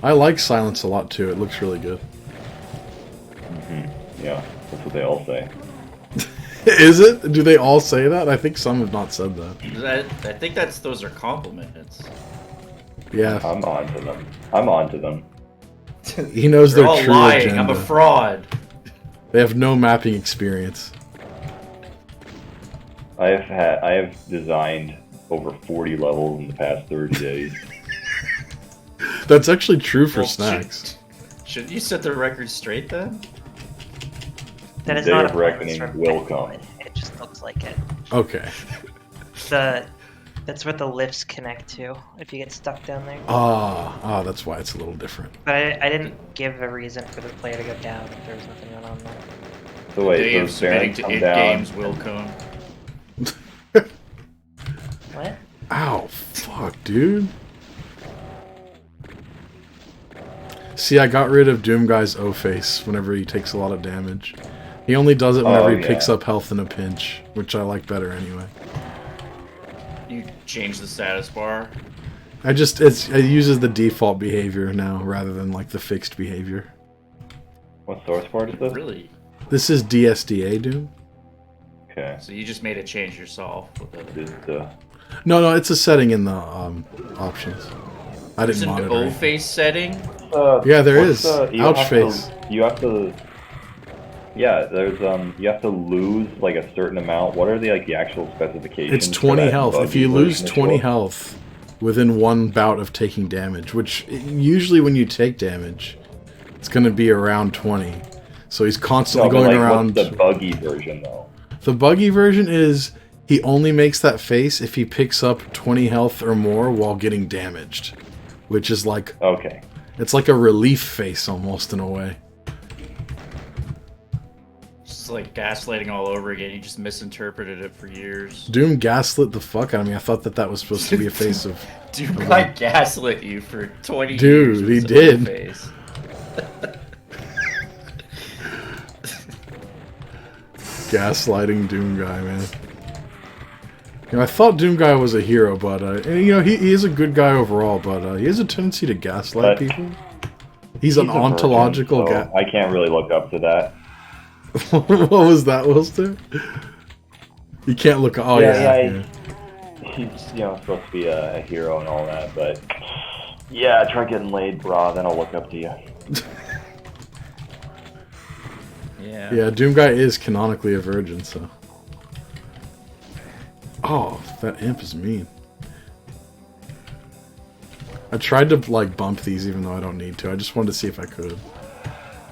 I like Silence a lot too. It looks really good.
Yeah, that's what they all say.
Is it? Do they all say that? I think some have not said that.
I think those are compliments.
Yeah,
I'm on to them. I'm on to them.
he knows
They're
their
all
true
lying.
agenda.
I'm a fraud.
They have no mapping experience.
I have designed over 40 levels in the past 30 days.
That's actually true for
Well,
Snacks.
Shouldn't you set the record straight then?
That is
Day
not
of
a
reckoning
bonus
will
from
come.
It just looks like it.
Okay.
That's where the lifts connect to if you get stuck down there.
Ah, that's why it's a little different.
But I didn't give a reason for the player to go down if there was nothing going on there.
So wait,
Day of
those
submitting
bearings
to
come
it
down.
games will come.
What?
Ow, fuck, dude. See, I got rid of Doom Guy's O-Face whenever he takes a lot of damage. He only does it whenever he picks up health in a pinch, which I like better anyway.
You change the status bar.
It uses the default behavior now rather than like the fixed behavior.
What source part is this?
Really?
This is DSDA Doom.
Okay.
So you just made a change yourself with it.
This is
No, it's a setting in the options. I
There's
didn't
an
monitor.
O-face setting.
Yeah, there
what's
is.
you
Ouch
have
face.
To, you have to. Yeah, there's you have to lose like a certain amount. What are the actual specifications?
It's
for
20
that
health. If
buggy
you lose
version to
20
show up?
health within one bout of taking damage, which usually when you take damage, it's going to be around 20. So he's constantly
No, but,
going
like,
around.
What's the buggy version though?
The buggy version is he only makes that face if he picks up 20 health or more while getting damaged, which is like
Okay.
It's like a relief face almost in a way.
Just like gaslighting all over again. You just misinterpreted it for years.
Doom gaslit the fuck out of me. I thought that was supposed to be a face of...
Doom guy gaslit you for 20 years.
Dude, he did.
Face.
Gaslighting Doom guy, man. You know, I thought Doom guy was a hero, but and, you know, he is a good guy overall, but he has a tendency to gaslight people. He's an ontological
guy. I can't really look up to that.
What was that, Wilster? You can't look. Oh yeah.
He's, you know, supposed to be a hero and all that, but yeah, try getting laid, brah. Then I'll look up to you.
Yeah.
Yeah, Doom guy is canonically a virgin, so. Oh, that imp is mean. I tried to like bump these even though I don't need to. I just wanted to see if I could.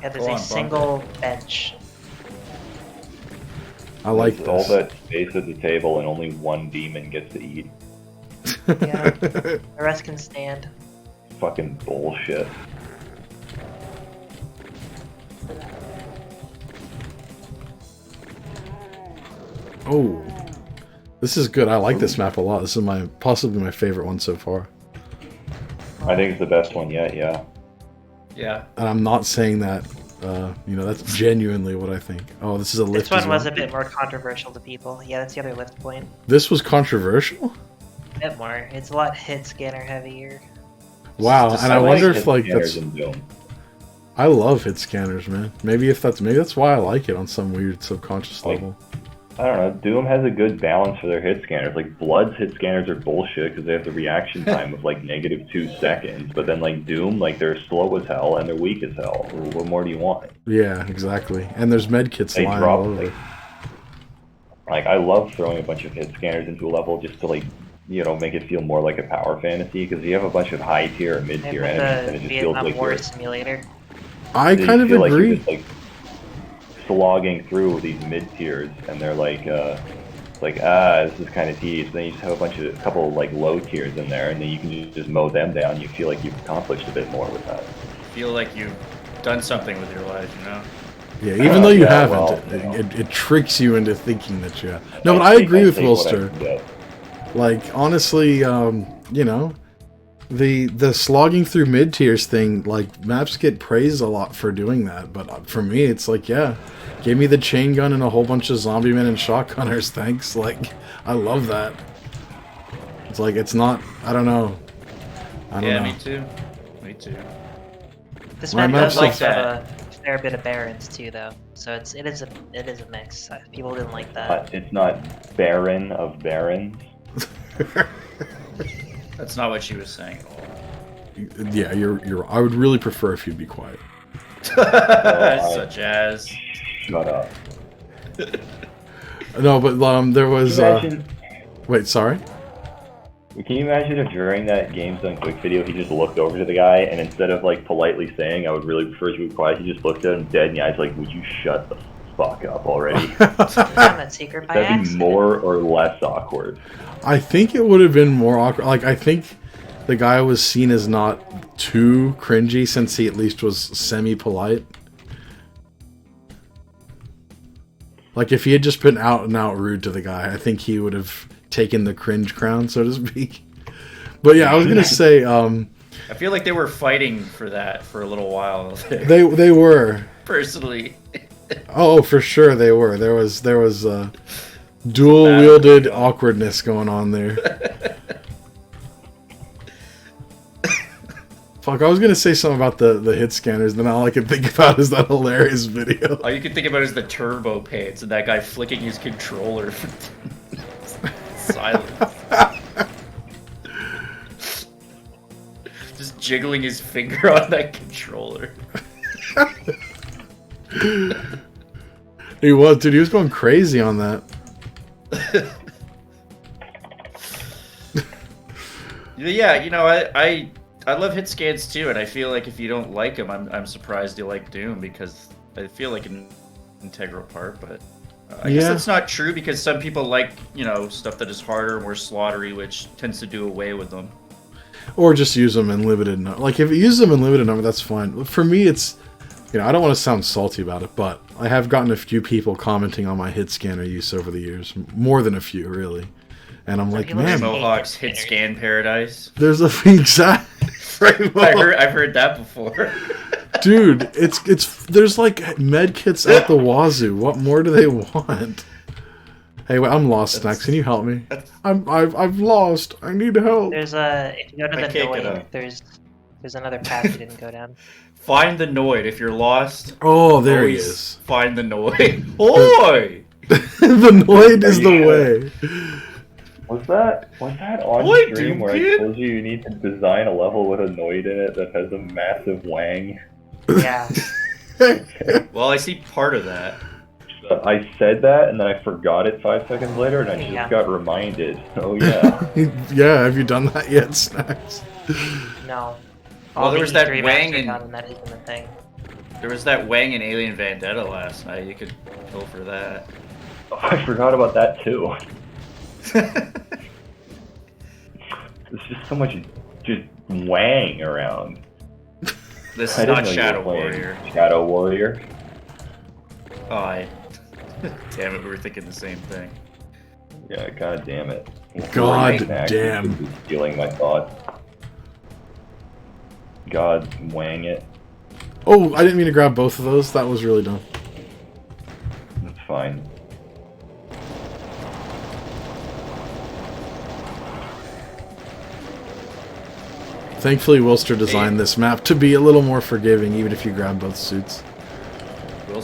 Yeah, there's a single bench.
I like this.
All that space at the table and only one demon gets to eat.
Yeah, the rest can stand.
Fucking bullshit.
Oh, this is good. I like this map a lot. This is possibly my favorite one so far.
I think it's the best one yet. Yeah.
Yeah.
And I'm not saying that. You know, that's genuinely what I think. Oh, this is a lift.
This one was a bit more controversial to people. Yeah, that's the other lift point.
This was controversial?
A bit more. It's a lot hit scanner heavier.
Wow, and I wonder if like that's.
Doom.
I love hit scanners, man. Maybe that's why I like it on some weird subconscious level.
I don't know. Doom has a good balance for their hit scanners. Like Blood's hit scanners are bullshit because they have the reaction time of like -2 seconds. But then like Doom, like they're slow as hell and they're weak as hell. What more do you want?
Yeah, exactly. And there's medkits
they
lying
drop,
all over.
Like I love throwing a bunch of hit scanners into a level just to like, you know, make it feel more like a power fantasy because you have a bunch of high tier or mid tier enemies and it just feels like
War Simulator.
I kind of agree.
Like slogging through these mid tiers and they're like this is kind of tedious. Then you just have a couple like low tiers in there and then you can just mow them down. You feel like you've accomplished a bit more with that.
Feel like you've done something with your life, you know?
Yeah, even though you haven't,
well,
it tricks you into thinking that you have. No, but I agree with Wilster. Like, honestly, you know, the slogging through mid tiers thing, like maps get praised a lot for doing that, but for me, it's like, yeah, give me the chain gun and a whole bunch of zombie men and shotgunners, thanks. Like, I love that. It's like it's not. I don't know. I don't know.
Me too. Me too.
This map does like a fair bit of barons too, though. So it is a mix. People didn't like that.
It's not barren of barons.
That's not what she was saying.
Yeah, you're. I would really prefer if you'd be quiet.
Such as.
Shut up.
No, but there was. Wait, sorry.
Can you imagine if during that Games Done Quick video he just looked over to the guy and instead of like politely saying I would really prefer you to be quiet, he just looked at him dead in the eyes like, would you shut the fuck up already?
That secret by
That'd be
accident.
more or less awkward.
I think it would have been more awkward. Like, I think the guy was seen as not too cringy since he at least was semi-polite. Like, if he had just been out and out rude to the guy, I think he would have taken the cringe crown, so to speak. But yeah, I was gonna say,
I feel like they were fighting for that for a little while.
They were.
Personally.
Oh, for sure they were. There was dual-wielded awkwardness going on there. Fuck, I was gonna say something about the hit scanners, then all I can think about is that hilarious video.
All you can think about is the turbo pants and that guy flicking his controller. Silence. Just jiggling his finger on that controller.
He was, dude. He was going crazy on that.
Yeah, you know, I love hit scans too, and I feel like if you don't like them, I'm surprised you like Doom because I feel like an integral part. But I guess that's not true because some people like, you know, stuff that is harder, more slaughtery, which tends to do away with them.
Or just use them in limited number. Like, if you use them in limited number, that's fine. For me, it's... You know, I don't want to sound salty about it, but I have gotten a few people commenting on my hit scanner use over the years. More than a few, really. And I'm like, man...
Mohawk's hit scan paradise.
There's a... Exact...
I've heard that before.
Dude, there's like med kits out the wazoo. What more do they want? Hey, wait, I'm lost, Snax. Can you help me? I've lost. I need help.
There's if you go to the Noid, there's another path you didn't go down.
Find the Noid if you're lost.
Oh, there he is.
Find the Noid. Oi!
The Noid is the way.
Was that on
What,
stream where
kid?
I told you need to design a level with a Noid in it that has a massive wang?
Yeah.
Well, I see part of that.
I said that, and then I forgot it 5 seconds later, and I just got reminded. Oh, yeah.
Yeah, have you done that yet, Snax?
No.
Well, there was that Wang
and
and
that isn't a thing.
there was that Wang and Alien Vendetta last night. You could go for that.
Oh, I forgot about that, too. There's just so much just wang around.
This
I
is
didn't
not
know you
Shadow
were playing
Warrior.
Shadow Warrior.
Oh, damn it, we were thinking the same thing.
Yeah, god damn it.
God
Snax
damn.
is stealing my thoughts. God wang it.
Oh, I didn't mean to grab both of those. That was really dumb.
That's fine.
Thankfully, Wilster designed this map to be a little more forgiving, even if you grab both suits.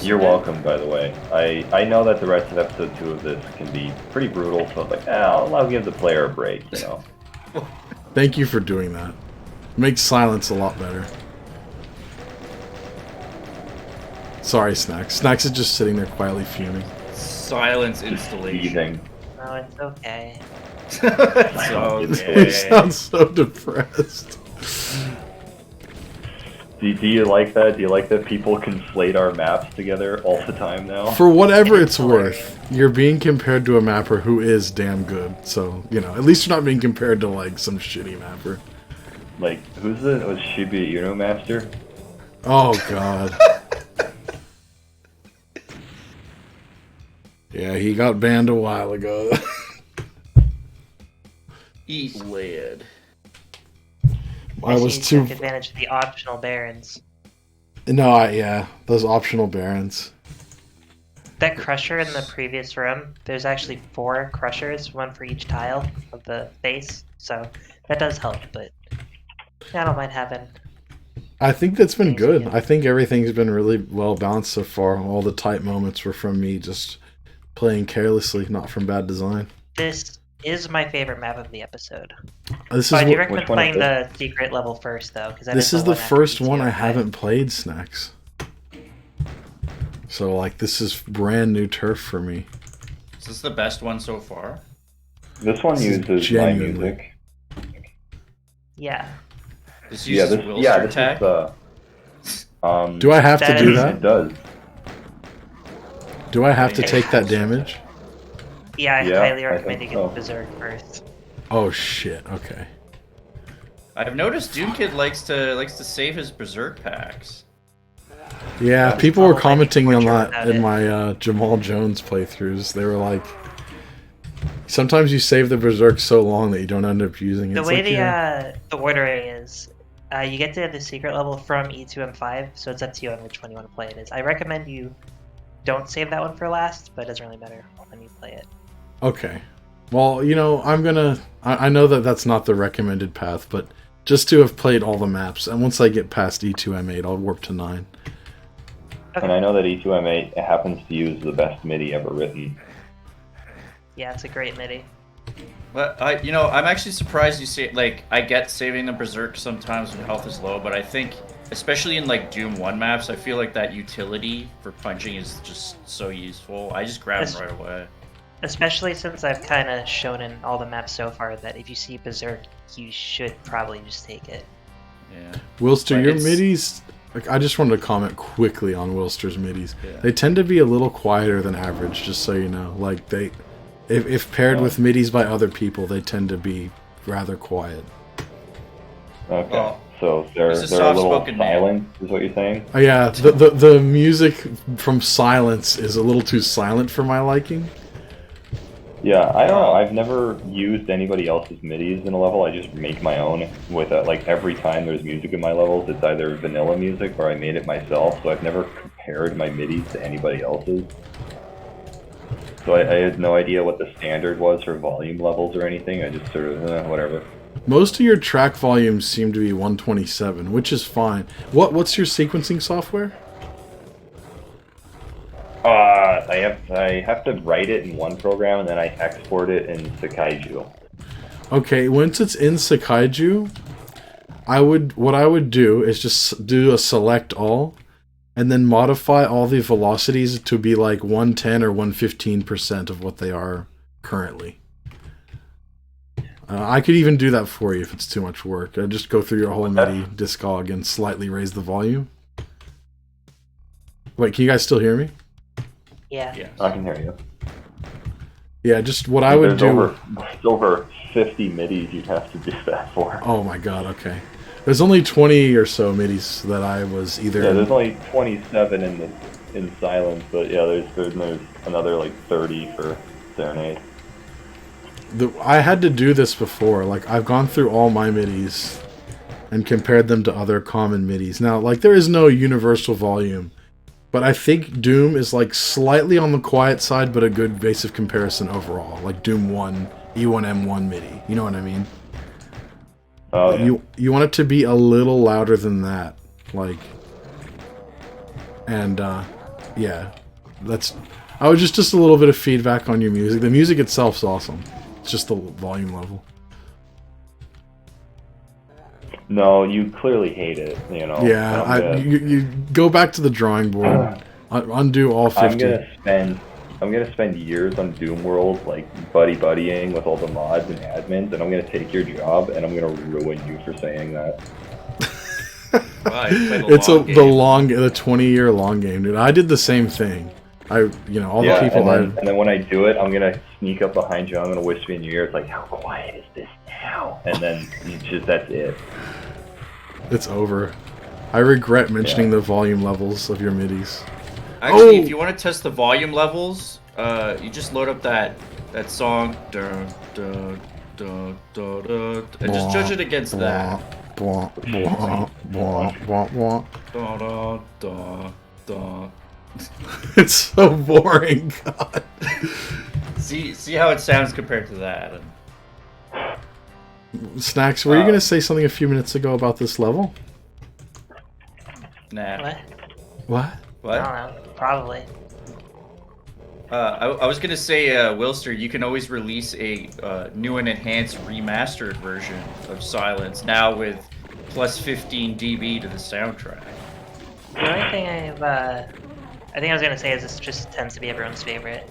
You're welcome, by the way. I know that the rest of episode 2 of this can be pretty brutal, so I was like, I'll give the player a break, you know.
Thank you for doing that. Makes silence a lot better. Sorry, Snax. Snax is just sitting there quietly fuming.
Silence installation.
Seething.
No, it's okay.
It's
He
okay.
sounds so depressed.
Do you like that? Do you like that people conflate our maps together all the time now?
For whatever it's worth, you're being compared to a mapper who is damn good. So, you know, at least you're not being compared to, like, some shitty mapper.
Like, was Shibuya Uno Master?
Oh, God. Yeah, he got banned a while ago.
Eat lead.
I was
You
too...
took advantage of the optional barons.
No, yeah, those optional barons.
That crusher in the previous room, there's actually 4 crushers, 1 for each tile of the base, so that does help, but I don't mind having.
I think that's been good. I think everything's been really well balanced so far. All the tight moments were from me just playing carelessly, not from bad design.
This is my favorite map of the episode.
This is
I do
what,
recommend
which one
playing
is
the secret level first, though, because
this is the
after
first
E2
one I
and
haven't played, Snax. So, like, this is brand new turf for me.
Is this the best one so far?
This one
This is
uses my
genuinely-
music.
Yeah.
This
Yeah,
uses
this
Wilster
is
tech?
the.
Do I have to
That
do
is-
that?
It does.
Do I have to take that damage?
Yeah, I
Yeah,
highly
I
recommend you
think
get
so.
Berserk first.
Oh, shit. Okay.
I've noticed Doom Kid likes to save his Berserk packs.
Yeah, people were
I'll
commenting
let
on
you
that
about
in
it.
my Jamal Jones playthroughs. They were like, sometimes you save the Berserk so long that you don't end up using it.
The
It's
way
like,
the ordering is, you get to the secret level from E2M5, so it's up to you on which one you want to play it is. I recommend you don't save that one for last, but it doesn't really matter when you play it.
Okay. Well, you know, I know that that's not the recommended path, but just to have played all the maps, and once I get past E2M8, I'll warp to 9.
Okay.
And I know that E2M8 happens to use the best MIDI ever written.
Yeah, it's a great MIDI.
But I'm actually surprised you say, like, I get saving the Berserk sometimes when health is low, but I think, especially in like Doom 1 maps, I feel like that utility for punching is just so useful. I just grab them right away.
Especially since I've kind of shown in all the maps so far that if you see Berserk, you should probably just take it.
Yeah.
Wilster,
But
your
it's-
midis, like, I just wanted to comment quickly on Wilster's midis.
Yeah.
They tend to be a little quieter than average, just so you know. Like, if paired with midis by other people, they tend to be rather quiet.
Okay.
Oh,
So they're
he's a
a little
soft-spoken man.
silent, is what you're saying?
Yeah, the music from Silence is a little too silent for my liking.
Yeah, I don't know. I've never used anybody else's MIDIs in a level. I just make my own with it. Like every time there's music in my levels, it's either vanilla music or I made it myself. So I've never compared my MIDIs to anybody else's. So I had no idea what the standard was for volume levels or anything. I just sort of whatever.
Most of your track volumes seem to be 127, which is fine. What's your sequencing software?
I have to write it in one program and then I export it in Sakaiju.
Okay, once it's in Sakaiju, what I would do is just do a select all, and then modify all the velocities to be like 110 or 115% of what they are currently. I could even do that for you if it's too much work. I'd just go through your whole MIDI discog and slightly raise the volume. Wait, can you guys still hear me?
Yeah.
Yes.
I can hear you.
Yeah, just what I would do...
There's over 50 MIDIs you'd have to do that for.
Oh my god, okay. There's only 20 or so MIDIs that I was either...
Yeah, there's only 27 in Silence, but yeah, there's another like 30 for Serenade.
I had to do this before. Like, I've gone through all my MIDIs and compared them to other common MIDIs. Now, like, there is no universal volume, but I think Doom is, like, slightly on the quiet side, but a good base of comparison overall. Like, Doom 1, E1M1 MIDI. You know what I mean?
Oh, yeah.
You want it to be a little louder than that. Like, and, yeah. I was just a little bit of feedback on your music. The music itself's awesome. It's just the volume level.
No, you clearly hate it, you know.
Yeah, you go back to the drawing board, undo all 50.
I'm gonna spend years on Doom World, like buddying with all the mods and admins, and I'm gonna take your job and I'm gonna ruin you for saying that.
It's the 20-year long game, dude. I did the same thing. The people.
And then when I do it, I'm gonna sneak up behind you. I'm gonna whisper in your ear. It's like, how quiet is this now? And then that's it.
It's over. I regret mentioning the volume levels of your MIDIs.
Actually, if you want to test the volume levels, you just load up that song, and just judge it against that.
It's so boring. God.
See how it sounds compared to that.
Snacks, were you going to say something a few minutes ago about this level?
Nah.
What?
What?
I don't know. Probably.
I was gonna say, Wilster, you can always release a new and enhanced remastered version of Silence now with plus 15 dB to the soundtrack.
The only thing I think I was gonna say is this just tends to be everyone's favorite.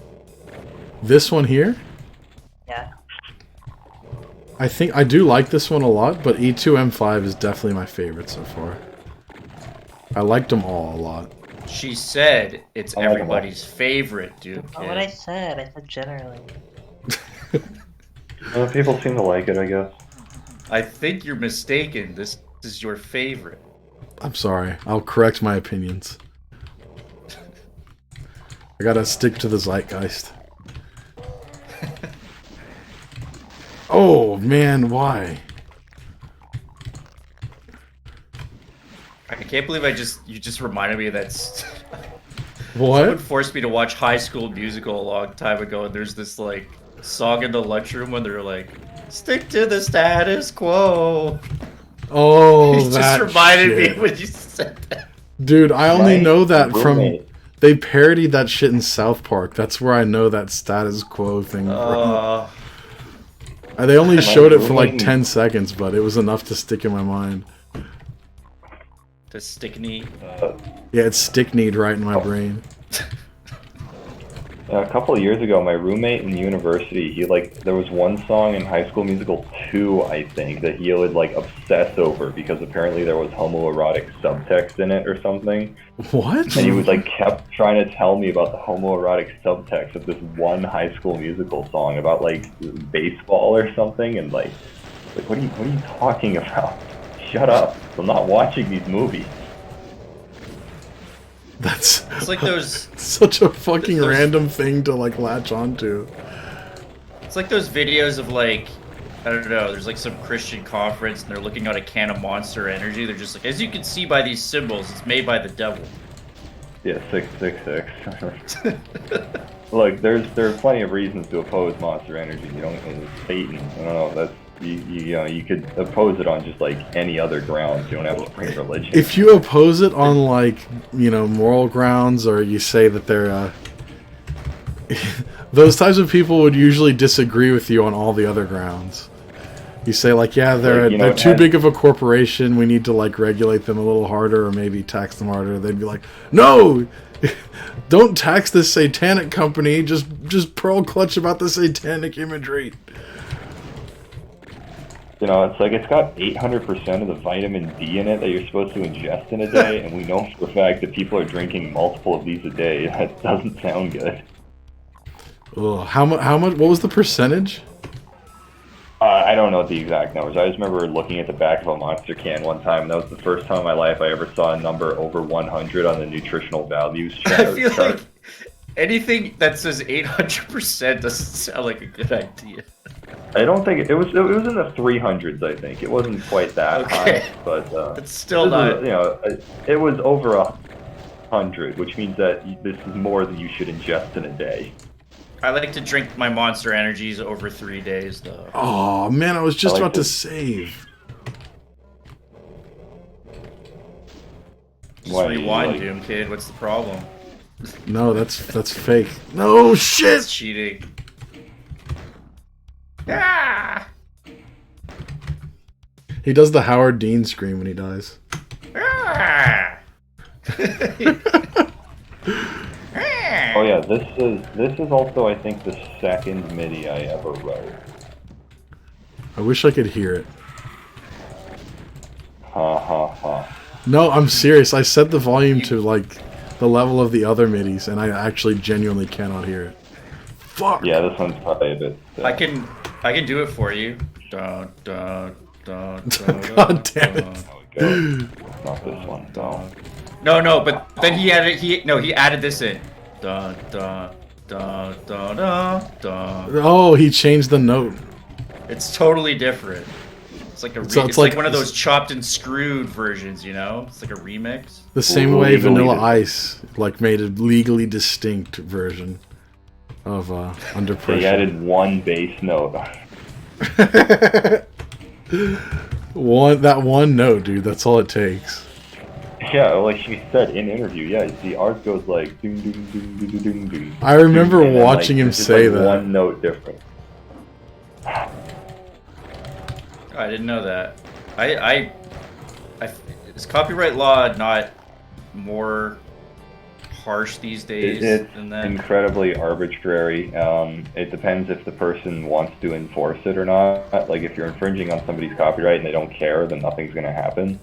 This one here?
Yeah.
I think I do like this one a lot, but E2M5 is definitely my favorite so far. I liked them all a lot.
She said it's everybody's favorite, dude.
Not what I said generally.
Well, people seem to like it, I guess.
I think you're mistaken. This is your favorite.
I'm sorry. I'll correct my opinions. I gotta stick to the zeitgeist. Oh, man, why?
I can't believe you just reminded me of that.
What?
Someone forced me to watch High School Musical a long time ago, and there's this like song in the lunchroom when they're like, "Stick to the status quo."
Oh,
it just reminded me when you said that.
Dude, I only know that from they parodied that shit in South Park. That's where I know that status quo thing from. They only showed it for like 10 seconds, but it was enough to stick in my mind.
The Stickney.
Yeah, it's Stickneyed right in my brain.
A couple of years ago, my roommate in university, there was one song in High School Musical 2, I think, that he would obsess over because apparently there was homoerotic subtext in it or something.
What?
And he was kept trying to tell me about the homoerotic subtext of this one High School Musical song about baseball or something, and what are you talking about? shut up. I'm not watching these movies.
That's
It's like those.
such a fucking
those-
random thing to like latch onto.
It's like those videos of like, I don't know. There's like some Christian conference, and they're looking at a can of Monster Energy. They're just like, as you can see by these symbols, it's made by the devil.
Yeah, 666. Look, there are plenty of reasons to oppose Monster Energy. You don't, it's Satan. I don't know. That's you know, you could oppose it on just like any other grounds. You don't have to bring religion.
If you oppose it on like, you know, moral grounds, or you say that they're those types of people would usually disagree with you on all the other grounds. You say like, yeah, they're
Like, you know,
they're too big of a corporation. We need to like regulate them a little harder, or maybe tax them harder. They'd be like, no, don't tax this satanic company. Just pearl clutch about the satanic imagery.
You know, it's like it's got 800% of the vitamin D in it that you're supposed to ingest in a day, and we know for a fact that people are drinking multiple of these a day. That doesn't sound good.
Ugh, how much? What was the percentage?
I don't know the exact numbers. I just remember looking at the back of a Monster can one time. That was the first time in my life I ever saw a number over 100 on the nutritional values chart.
I feel like anything that says 800% doesn't sound like a good idea.
I don't think it was in the 300s. I think it wasn't quite that
Okay.
high, but
It's still
this
not.
is, you know, it was over 100, which means that this is more than you should ingest in a day.
I like to drink my Monster Energies over 3 days, though.
Oh man, I was just
I like
about to
this.
save.
Just
Why,
rewind,
like-
Doom Kid. What's the problem?
No, that's fake. No
It's
shit.
cheating. Ah!
He does the Howard Dean scream when he dies.
Ah!
Oh yeah, this is also I think the second MIDI I ever wrote.
I wish I could hear it.
Ha ha ha.
No, I'm serious. I set the volume to like the level of the other midis, and I actually genuinely cannot hear it. Fuck.
Yeah, this one's probably a bit.
I can do it for you. Dun, dun, dun, dun,
God damn it.
There we go. Not this one. No.
No, but then he added he added this in. Dun, dun, dun, dun, dun, dun.
Oh, he changed the note.
It's totally different. It's like
So
it's like one of those chopped and screwed versions, you know? It's like a remix.
The same
Ooh,
way
legally
Vanilla
dis-
Ice like made a legally distinct version of Under
They
Pressure.
added one bass note.
That one note, dude. That's all it takes.
Yeah, like she said in interview. Yeah, the art goes like doom doom doom doom doom doom doom.
I remember
And then,
watching him
it's just,
say
like,
that.
One note different.
I didn't know that. Is copyright law not more harsh these days
It's
than that?
incredibly arbitrary. It depends if the person wants to enforce it or not. Like if you're infringing on somebody's copyright and they don't care, then nothing's gonna happen.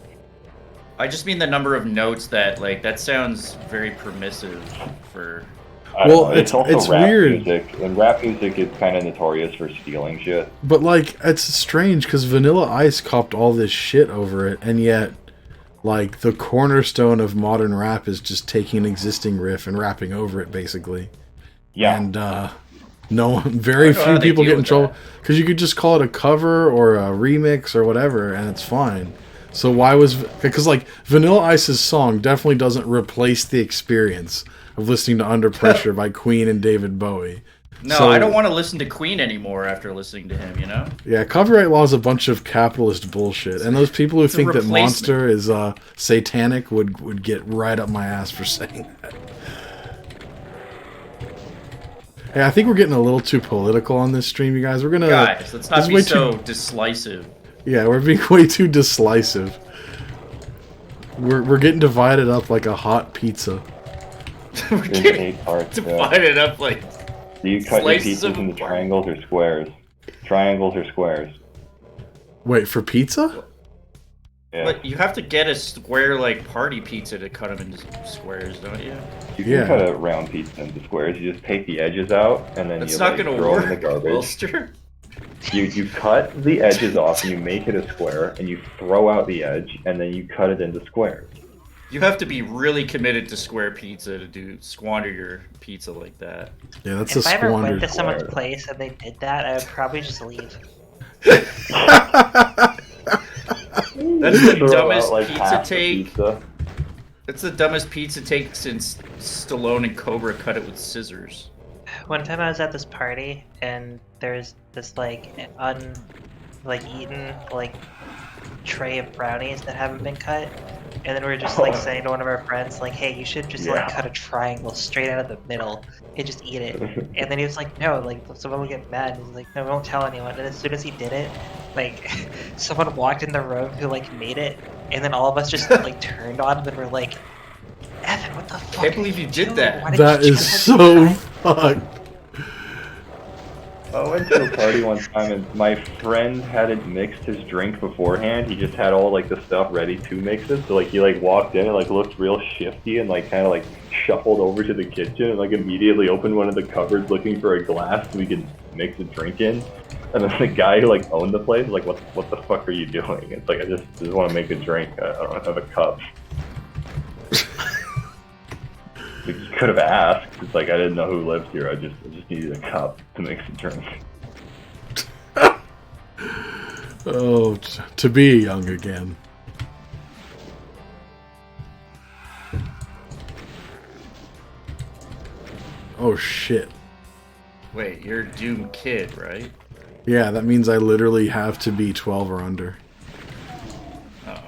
I just mean the number of notes that sounds very permissive for.
I don't
Well,
know,
it's
also rap
weird.
music, and rap music is kind of notorious for stealing shit.
But like, it's strange because Vanilla Ice copped all this shit over it, and yet, like, the cornerstone of modern rap is just taking an existing riff and rapping over it, basically.
Yeah,
And no, very
I don't know how
few
they
people
deal
get in
with
trouble
that.
because you could just call it a cover or a remix or whatever, and it's fine. So why was because like Vanilla Ice's song definitely doesn't replace the experience of listening to Under Pressure by Queen and David Bowie.
No,
So-
I don't want to listen to Queen anymore after listening to him. You know.
Yeah, copyright law is a bunch of capitalist bullshit, and those people who
It's a
think that
replacement.
Monster is satanic would get right up my ass for saying that. Hey, I think we're getting a little too political on this stream, you guys. We're gonna
Guys, let's
this
not
is
be
way
so
too-
decisive.
Yeah, we're being way too decisive. We're getting divided up like a hot pizza.
We're
there's
getting
8 parts.
divided up like.
Do you cut your
slices
pizzas
of
into
pork.
triangles or squares? Triangles or squares?
Wait, for pizza?
Yeah.
But you have to get a square like party pizza to cut them into squares, don't you?
You can
Yeah.
cut a round pizza into squares. You just take the edges out and then
That's
you
not
like,
gonna
throw
work,
it in the garbage.
Wilster.
You cut the edges off and you make it a square, and you throw out the edge, and then you cut it into squares.
You have to be really committed to square pizza to squander your pizza like that.
Yeah, that's
If
a
I ever went
squandered.
to someone's place and they did that, I would probably just leave.
That's the
Throw
dumbest
out, like,
pizza
half the
take.
pizza.
That's the dumbest pizza take since Stallone and Cobra cut it with scissors.
One time I was at this party and there's this like eaten like tray of brownies that haven't been cut, and then we were just like saying to one of our friends like, hey, you should just like cut a triangle straight out of the middle and just eat it. And then he was like, no, like someone will get mad. He's like, no, won't tell anyone. And as soon as he did it, like someone walked in the room who like made it, and then all of us just like turned on him and were like, Evan, what the fuck?
Can't believe you did that.
Why did
That
you
is
just
so fucked.
I went to a party one time and my friend hadn't mixed his drink beforehand. He just had all like the stuff ready to mix it. So like he like walked in and like looked real shifty and like kind of like shuffled over to the kitchen and like immediately opened one of the cupboards looking for a glass so we could mix a drink in. And then the guy who like owned the place was like, what the fuck are you doing? It's like, I just want to make a drink. I don't have a cup. We could have asked. It's like I didn't know who lived here. I just needed a cup to mix a drink.
Oh, to be young again. Oh shit.
Wait, you're a Doom kid, right?
Yeah, that means I literally have to be 12 or under.
Oh.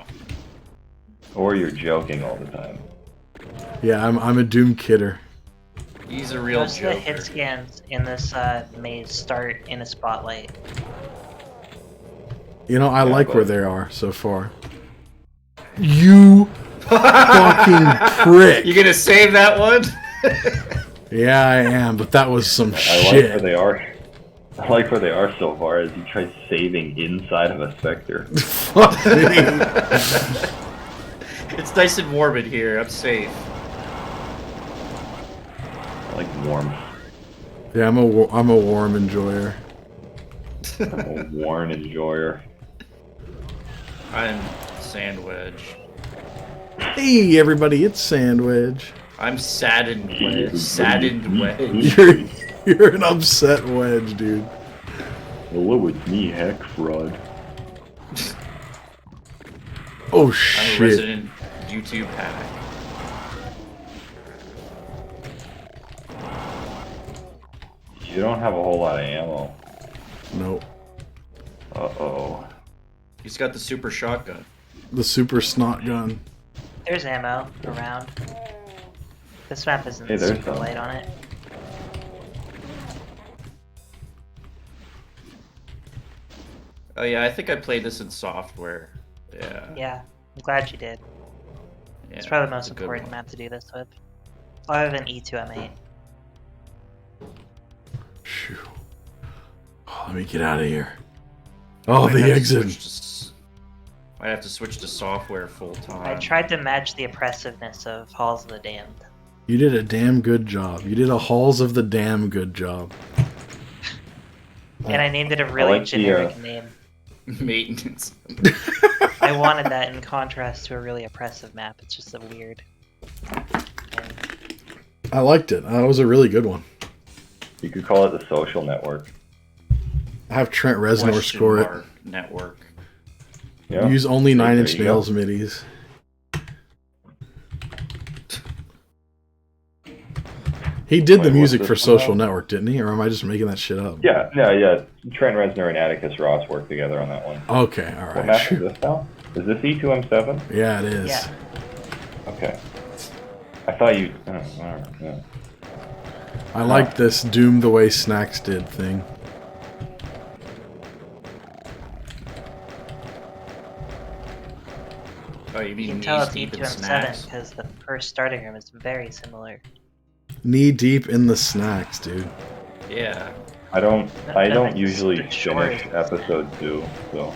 Or you're joking all the time.
Yeah, I'm a Doom kidder.
He's a real
Most of the
joker.
hit scans in this maze start in a spotlight.
You know, I
Yeah,
like
but-
where they are so far. You fucking prick.
You gonna save that one?
Yeah, I am, but that was some
I like where
shit.
they are. I like where they are so far as you try saving inside of a Spectre.
Fuck me.
It's nice and warm in here. I'm safe.
I like warm.
Yeah, I'm a warm enjoyer.
I'm a worn enjoyer.
I'm Sandwedge.
Hey, everybody, it's Sandwedge.
I'm saddened wedge. Saddened wedge.
You're an upset wedge, dude.
Hello, it's me, Heck Fraud.
Oh
I'm a
shit.
resident YouTube hack.
You don't have a whole lot of ammo.
Nope.
Uh-oh.
He's got the super shotgun.
The super snot gun.
There's ammo around. This map isn't
Hey, there's
super
some.
light on it.
Oh yeah, I think I played this in software. Yeah.
Yeah, I'm glad you did.
Yeah,
It's probably the
it's
most
a good
important
one.
map to do this with. Other than E2M8.
Phew. Oh, let me get out of here. Oh,
Might
the
have to
exit.
switch to might have to switch to software full time.
I tried to match the oppressiveness of Halls of the Damned.
You did a damn good job. You did a Halls of the damn good job.
And I named it a really
like the,
generic name.
Maintenance.
I wanted that in contrast to a really oppressive map. It's just a weird. And
I liked it. That was a really good one.
You could call it the social network.
I have Trent Reznor
Question
score it.
mark Network.
Yeah.
Use only
There
9 Inch
you go.
Nails middies. He did
Wait,
the
what's
music
this
for
one
Social
about?
Network, didn't he? Or am I just making that shit up?
Yeah. Trent Reznor and Atticus Ross worked together on that one.
Okay,
What
alright.
map is this now? Is this E2M7?
Yeah, it is.
yeah,
Okay. I thought you... Oh, alright, yeah.
I like this Doom the way Snacks did thing.
Oh, you
you
mean
can
knees
tell it's
deep in
E2M7
snacks?
because the first starting room is very similar.
Knee deep in the snacks, dude.
Yeah.
I don't
That's
usually
super short.
finish episode 2, so...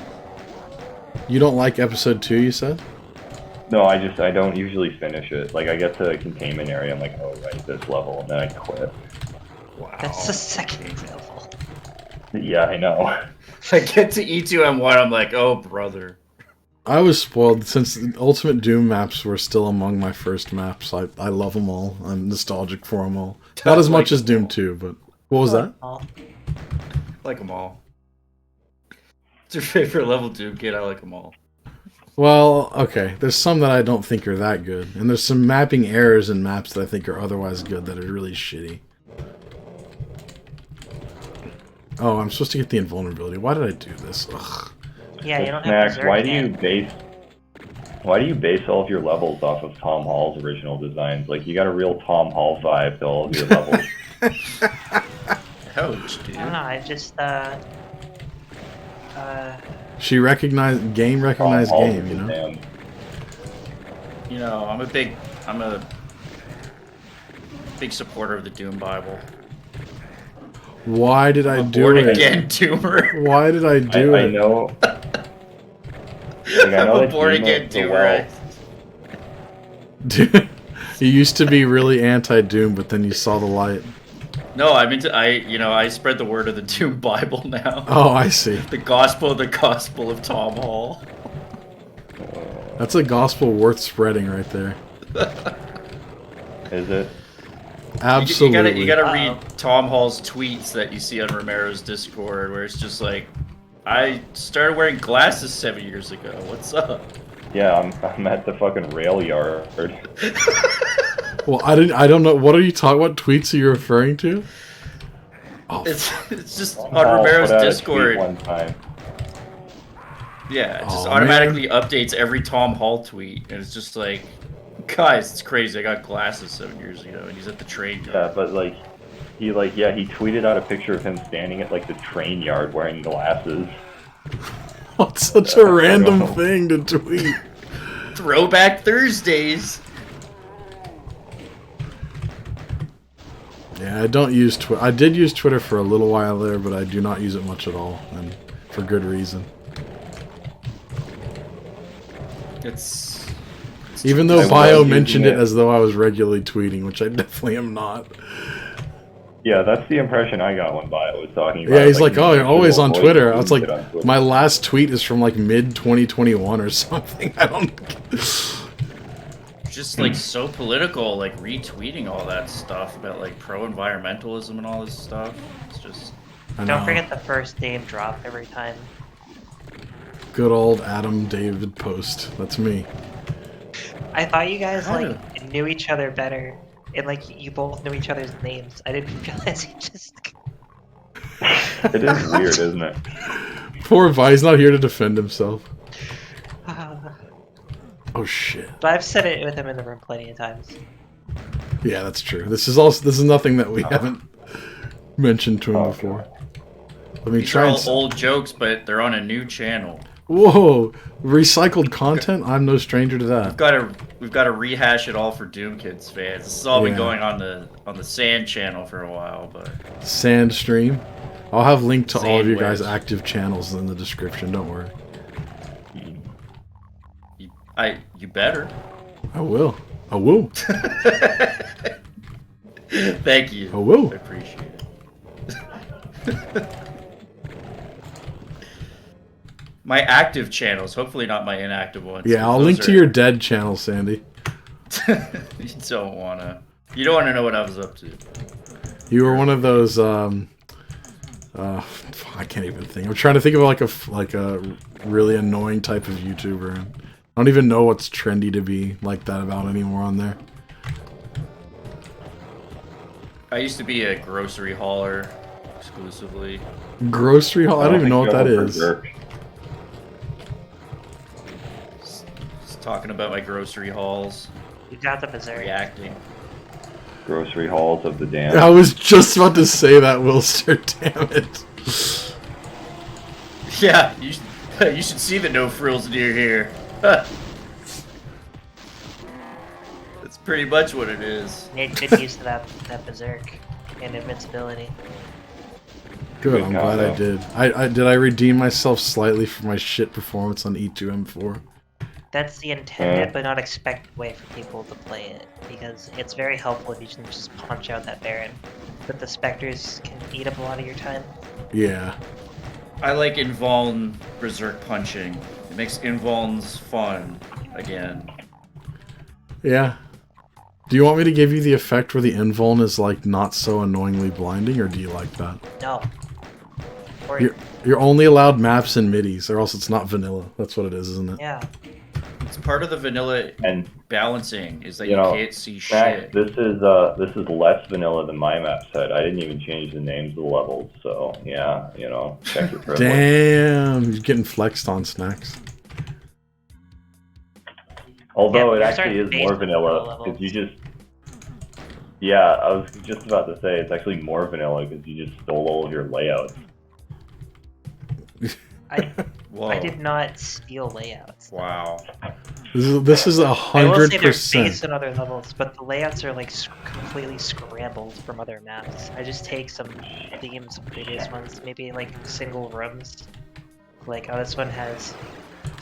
You don't like episode 2, you said?
No, I don't usually finish it. Like, I get to the containment area, I'm like, oh, right, this level, and then I quit.
Wow.
That's the second level.
Yeah, I know.
I get to E2M1, I'm like, oh brother.
I was spoiled since the Ultimate Doom maps were still among my first maps. I love them all. I'm nostalgic for them all. Not as much as Doom 2, but what was that?
Like them all. It's your favorite level Doom kid, I like them all.
Well, okay. There's some that I don't think are that good, and there's some mapping errors in maps that I think are otherwise good that are really shitty. Oh, I'm supposed to get the invulnerability. Why did I do this? Ugh.
Yeah, you don't have
Max,
Berserk
why do
yet.
you base all of your levels off of Tom Hall's original designs? Like, you got a real Tom Hall vibe to all of your levels.
Ouch, dude.
I don't know, I just,
She recognized game, recognized
Tom Hall's
game. You know.
damn-
You know, I'm a big supporter of the Doom Bible.
Why did I
I'm a
do
born
it?
again Doomer.
Why did I do
I
it?
know. Like, I
I'm
know
a
that
born
Doomer
again
so
Doomer.
well.
Dude, you used to be really anti-Doom, but then you saw the light.
No, I spread the word of the Doom Bible now.
Oh, I see.
The gospel of Tom Hall.
That's a gospel worth spreading right there.
Is it?
Absolutely.
You gotta read Tom Hall's tweets that you see on Romero's Discord, where it's just like, I started wearing glasses 7 years ago. What's up?
Yeah, I'm at the fucking rail yard.
Well, I don't know. What are you talking? What tweets are you referring to? Oh,
It's just on
Hall
Romero's
put out a tweet
Discord.
one time.
Yeah, it just
Oh,
automatically updates every Tom Hall tweet, and it's just like, guys, it's crazy. I got glasses 7 years ago, and he's at the train
Yeah,
yard.
but he tweeted out a picture of him standing at like the train yard wearing glasses.
What's such a random thing to tweet?
Throwback Thursdays.
Yeah, I don't use Twitter. I did use Twitter for a little while there, but I do not use it much at all, and for good reason.
It's
Even though
I
Bio
was
mentioned
using
it as though I was regularly tweeting, which I definitely am not.
Yeah, that's the impression I got when Bio was talking about
Yeah,
it.
he's like, oh, you're always on
avoid
Twitter. I
doing
was like,
shit on Twitter.
my last tweet is from like mid-2021 or something. I don't...
just like so political, like retweeting all that stuff about like pro-environmentalism and all this stuff. It's just
I
don't
know.
forget the first Dave drop every time.
Good old Adam David Post. That's me.
I thought you guys
Kinda.
like knew each other better, and like you both knew each other's names. I didn't realize you just.
It is weird, isn't it?
Poor Vi's not here to defend himself. Oh shit.
But I've said it with him in the room plenty of times.
Yeah, that's true. This is nothing that we haven't mentioned to him
Oh,
before. Let me
these
try
are
and...
all old jokes, but they're on a new channel.
Whoa! Recycled content? I'm no stranger to that.
We've got to rehash it all for Doom Kids fans. This has all been
Yeah.
going on the Sand channel for a while, but
Sand stream. I'll have linked to all of you guys'
Sandwedge.
active channels in the description, don't worry.
you better.
I will. I will.
Thank you.
I will.
I appreciate it. My active channels, hopefully not my inactive ones.
Yeah, I'll
Those
link to
are-
your dead channel, Sandy.
You don't wanna know what I was up to.
You were one of those, I can't even think. I'm trying to think of like a really annoying type of YouTuber. I don't even know what's trendy to be like that about anymore on there.
I used to be a grocery hauler exclusively.
Grocery haul? I don't even know what that
think
is.
Berserk.
Just talking about my grocery hauls,
You got the Berserk.
reacting.
Grocery hauls of the damned.
I was just about to say that, Wilster. Damn it.
Yeah, you should see the no frills near here. That's pretty much what it is.
Need good use to that Berserk and invincibility.
Good, I'm glad I
combo.
did. Did I redeem myself slightly for my shit performance on E2M4?
That's the intended but not expected way for people to play it, because it's very helpful if you can just punch out that Baron. But the Spectres can eat up a lot of your time.
Yeah.
I like Invuln Berserk punching. It makes Invulns fun again.
Yeah. Do you want me to give you the effect where the invuln is like not so annoyingly blinding, or do you like that?
No. Or,
You're only allowed maps and midis, or else it's not vanilla. That's what it is, isn't it?
yeah.
It's part of the vanilla
And
balancing is that
you
you
know,
can't see
Max,
shit.
this is less vanilla than my map set. I didn't even change the names of the levels, so yeah, you know, check your privilege.
Damn, you're getting flexed on, Snacks.
Although
Yeah,
it
yours
actually
aren't
is more
based on
vanilla
levels.
because you just. Yeah, I was just about to say it's actually more vanilla because you just stole all of your layouts.
Whoa.
I did not steal layouts.
Wow.
This is
I will say they're
100%.
based on other levels, but the layouts are like completely scrambled from other maps. I just take some themes from previous ones, maybe like single rooms. Like, oh, this one has.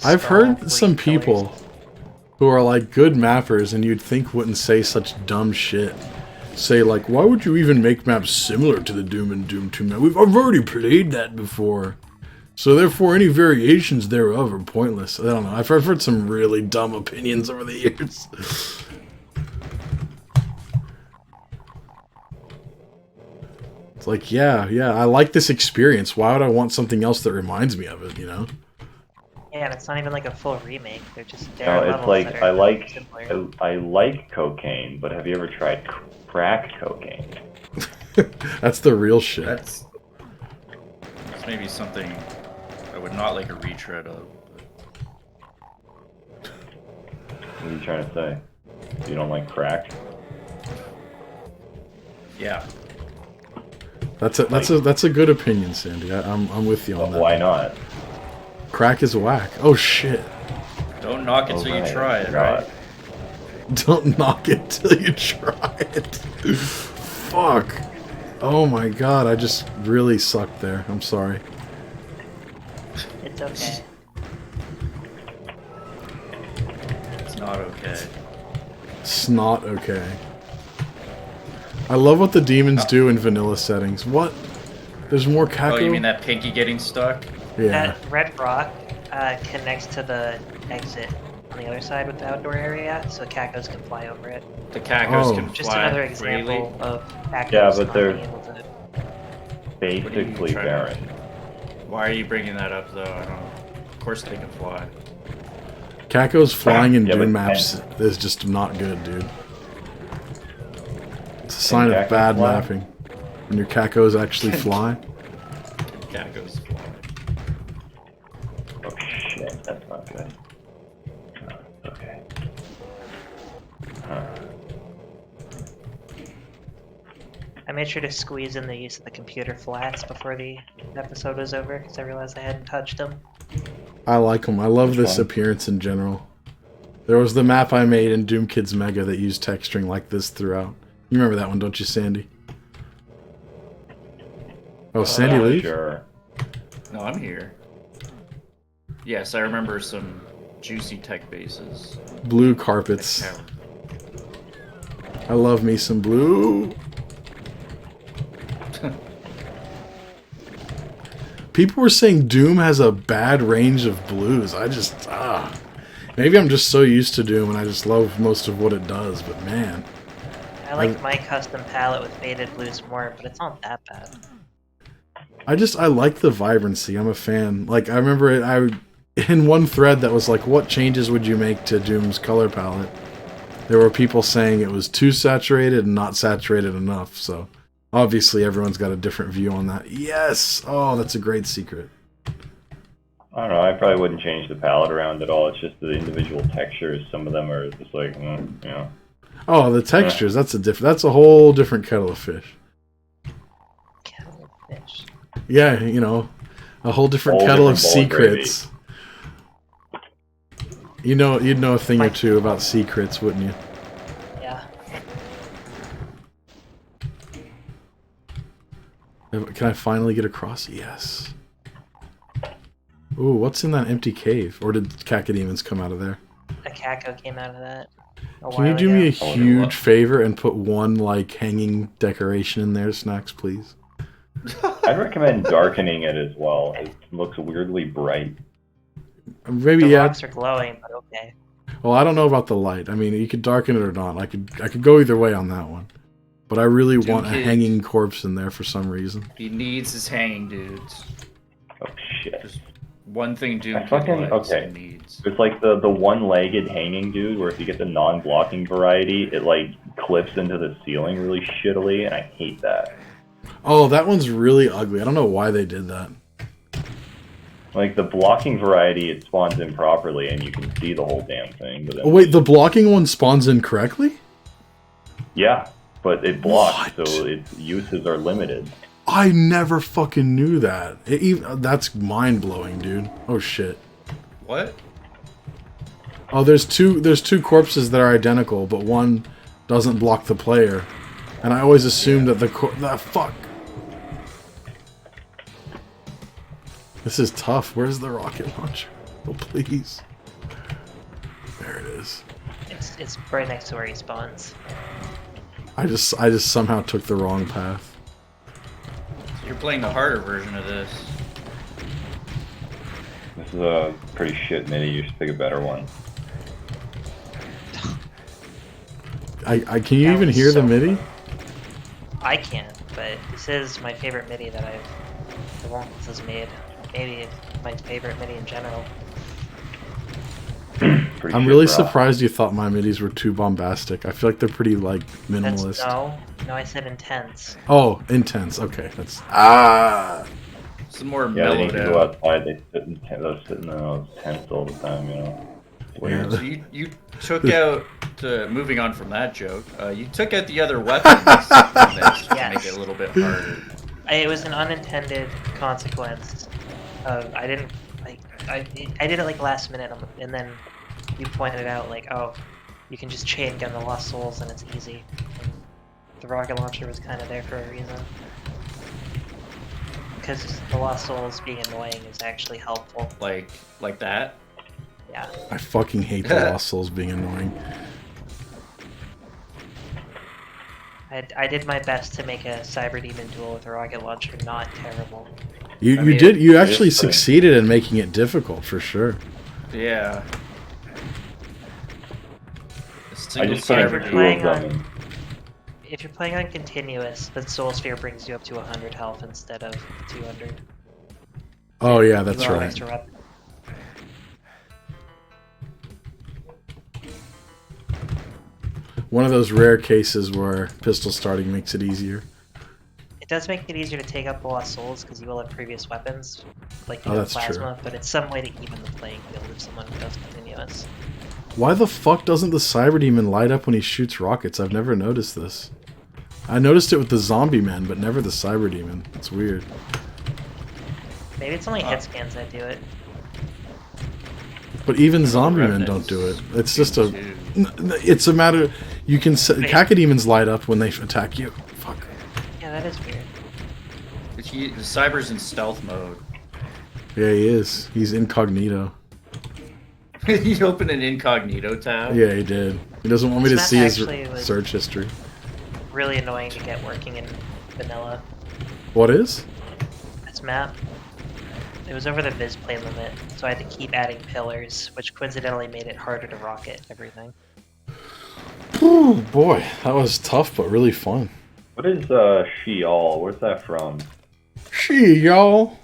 I've
skull,
heard
green
some
pillars.
people who are like good mappers and you'd think wouldn't say such dumb shit. Say like, why would you even make maps similar to the Doom and Doom 2 map? I've already played that before. So therefore any variations thereof are pointless. I don't know. I've heard some really dumb opinions over the years. It's like, yeah, I like this experience. Why would I want something else that reminds me of it, you know?
Yeah, and it's not even like a full remake. They're just there
No,
are
it's
levels
like
that are similar.
I like cocaine, but have you ever tried crack cocaine?
That's the real shit.
That's maybe something I would not like a retread of.
What are you trying to say? You don't like crack?
Yeah.
That's a good opinion, Sandy. I'm with you on that.
Why not?
Crack is whack. Oh shit.
Don't knock it till you try it, right?
Don't knock it till you try it. Fuck. Oh my god, I just really sucked there. I'm sorry.
It's okay.
It's not okay.
It's not okay. I love what the demons do in vanilla settings. What? There's more Kako?
Oh, you mean that pinky getting stuck?
Yeah.
That red rock connects to the exit on the other side with the outdoor area, so cacos can fly over it.
The cacos
Oh.
can fly
Just another
freely.
example of cacos
Yeah, but
not
they're-
being able to.
Basically
trying
barren.
Why are you bringing that up, though? I don't know. Of course they can fly.
Caco's flying in
Yeah,
Doom
but-
maps is just not good, dude. It's a sign of
Cacos
bad
fly?
mapping. When your Cacos actually fly.
Cacos fly.
Oh shit, that's not good. Okay.
I made sure to squeeze in the use of the computer flats before the episode was over, because I realized I hadn't touched them.
I like them. I love
Which
this
one?
appearance in general. There was the map I made in Doom Kids Mega that used texturing like this throughout. You remember that one, don't you, Sandy? Oh, Sandy leave?
Sure.
No, I'm here. Yes, I remember some juicy tech bases.
Blue carpets. I love me some blue. People were saying Doom has a bad range of blues. I just, maybe I'm just so used to Doom and I just love most of what it does, but man.
I like my custom palette with faded blues more, but it's not that bad.
I like the vibrancy. I'm a fan. Like, I remember in one thread that was like, what changes would you make to Doom's color palette? There were people saying it was too saturated and not saturated enough, so obviously everyone's got a different view on that. Yes! Oh, that's a great secret.
I don't know, I probably wouldn't change the palette around at all. It's just the individual textures. Some of them are just like, you know.
Oh, the textures, that's a whole different kettle of fish.
Kettle of fish.
Yeah, you know, a whole different
Whole
kettle of
different bowl of gravy.
secrets. You'd know a thing or two about secrets, wouldn't you?
Yeah.
Can I finally get across? Yes. Ooh, what's in that empty cave? Or did cacodemons come out of there?
A caco came out of that.
Can you do me a
Oh,
huge favor and put one, like, hanging decoration in there, Snacks, please?
I'd recommend darkening it as well. It looks weirdly bright.
Maybe,
The
yeah.
rocks are glowing, but okay.
Well, I don't know about the light. I mean, you could darken it or not. I could go either way on that one. But I really want a
Kid.
hanging corpse in there for some reason.
He needs his hanging dudes.
Oh shit.
Just one thing Doom
I
Kid
fucking-
likes
okay.
and needs.
It's like the one-legged hanging dude, where if you get the non-blocking variety, it like clips into the ceiling really shittily, and I hate that.
Oh, that one's really ugly. I don't know why they did that.
Like the blocking variety, it spawns in properly, and you can see the whole damn thing. But then,
Oh, wait, the blocking one spawns in correctly?
yeah, but it blocks,
What?
so its uses are limited.
I never fucking knew that. That's mind-blowing, dude. Oh, shit.
What?
Oh, there's two corpses that are identical, but one doesn't block the player. And I always assumed that fuck. This is tough. Where's the rocket launcher? Oh, please. There it is.
It's right next to where he spawns.
I just somehow took the wrong path.
You're playing the harder version of this.
This is a pretty shit MIDI. You should pick a better one.
Can you
That
even
was
hear
so
the MIDI?
I can't, but this is my favorite MIDI that the Wonkels has made. Maybe my favorite MIDI in general.
Pretty
I'm
shit
really
rock.
surprised you thought my midis were too bombastic. I feel like they're pretty, like, minimalist.
No, I said intense.
Oh, intense. Okay, that's...
Some more
Yeah, they need
mellowed
to go
out.
outside. They sit in those tents all the time, you know.
Yeah.
So you took out moving on from that joke. You took out the other weapons from this to
Yes.
make it a little bit harder.
It was an unintended consequence of I did it like last minute, and then you pointed out like, oh, you can just chain gun the Lost Souls and it's easy. And the rocket launcher was kind of there for a reason, because the Lost Souls being annoying is actually helpful.
Like that.
Yeah.
I fucking hate the Lost Souls being annoying.
I did my best to make a Cyber Demon duel with a rocket launcher not terrible.
You
mean,
did. You
it
actually
is pretty-
succeeded in making it difficult, for sure.
Yeah. A
I
single
just put in
cyber
two
playing
of them.
on- If you're playing on continuous, the Soul Sphere brings you up to 100 health instead of 200.
Oh yeah, that's
You will have
right.
extra rep-
One of those rare cases where pistol starting makes it easier.
It does make it easier to take up the Lost Souls because you will have previous weapons, like you
Oh,
have
that's true.
plasma, but it's some way to even the playing field if someone does continuous.
Why the fuck doesn't the Cyber Demon light up when he shoots rockets? I've never noticed this. I noticed it with the zombie men, but never the Cyber Demon. It's weird.
Maybe it's only hit scans that do it.
But even zombie men don't do it. It's just a...
Too.
It's a matter... You can... Cacodemons light up when they attack you. Fuck.
Yeah, that is weird.
The cyber's in stealth mode.
Yeah, he is. He's incognito.
You open an incognito tab.
Yeah, he did. He doesn't want me to
This
see
map
his
actually was-
search history.
Really annoying to get working in vanilla.
What is?
This map, it was over the Viz plane limit, so I had to keep adding pillars, which coincidentally made it harder to rocket everything.
Oh boy, that was tough but really fun.
What is Sheol? Where's that from?
She, y'all.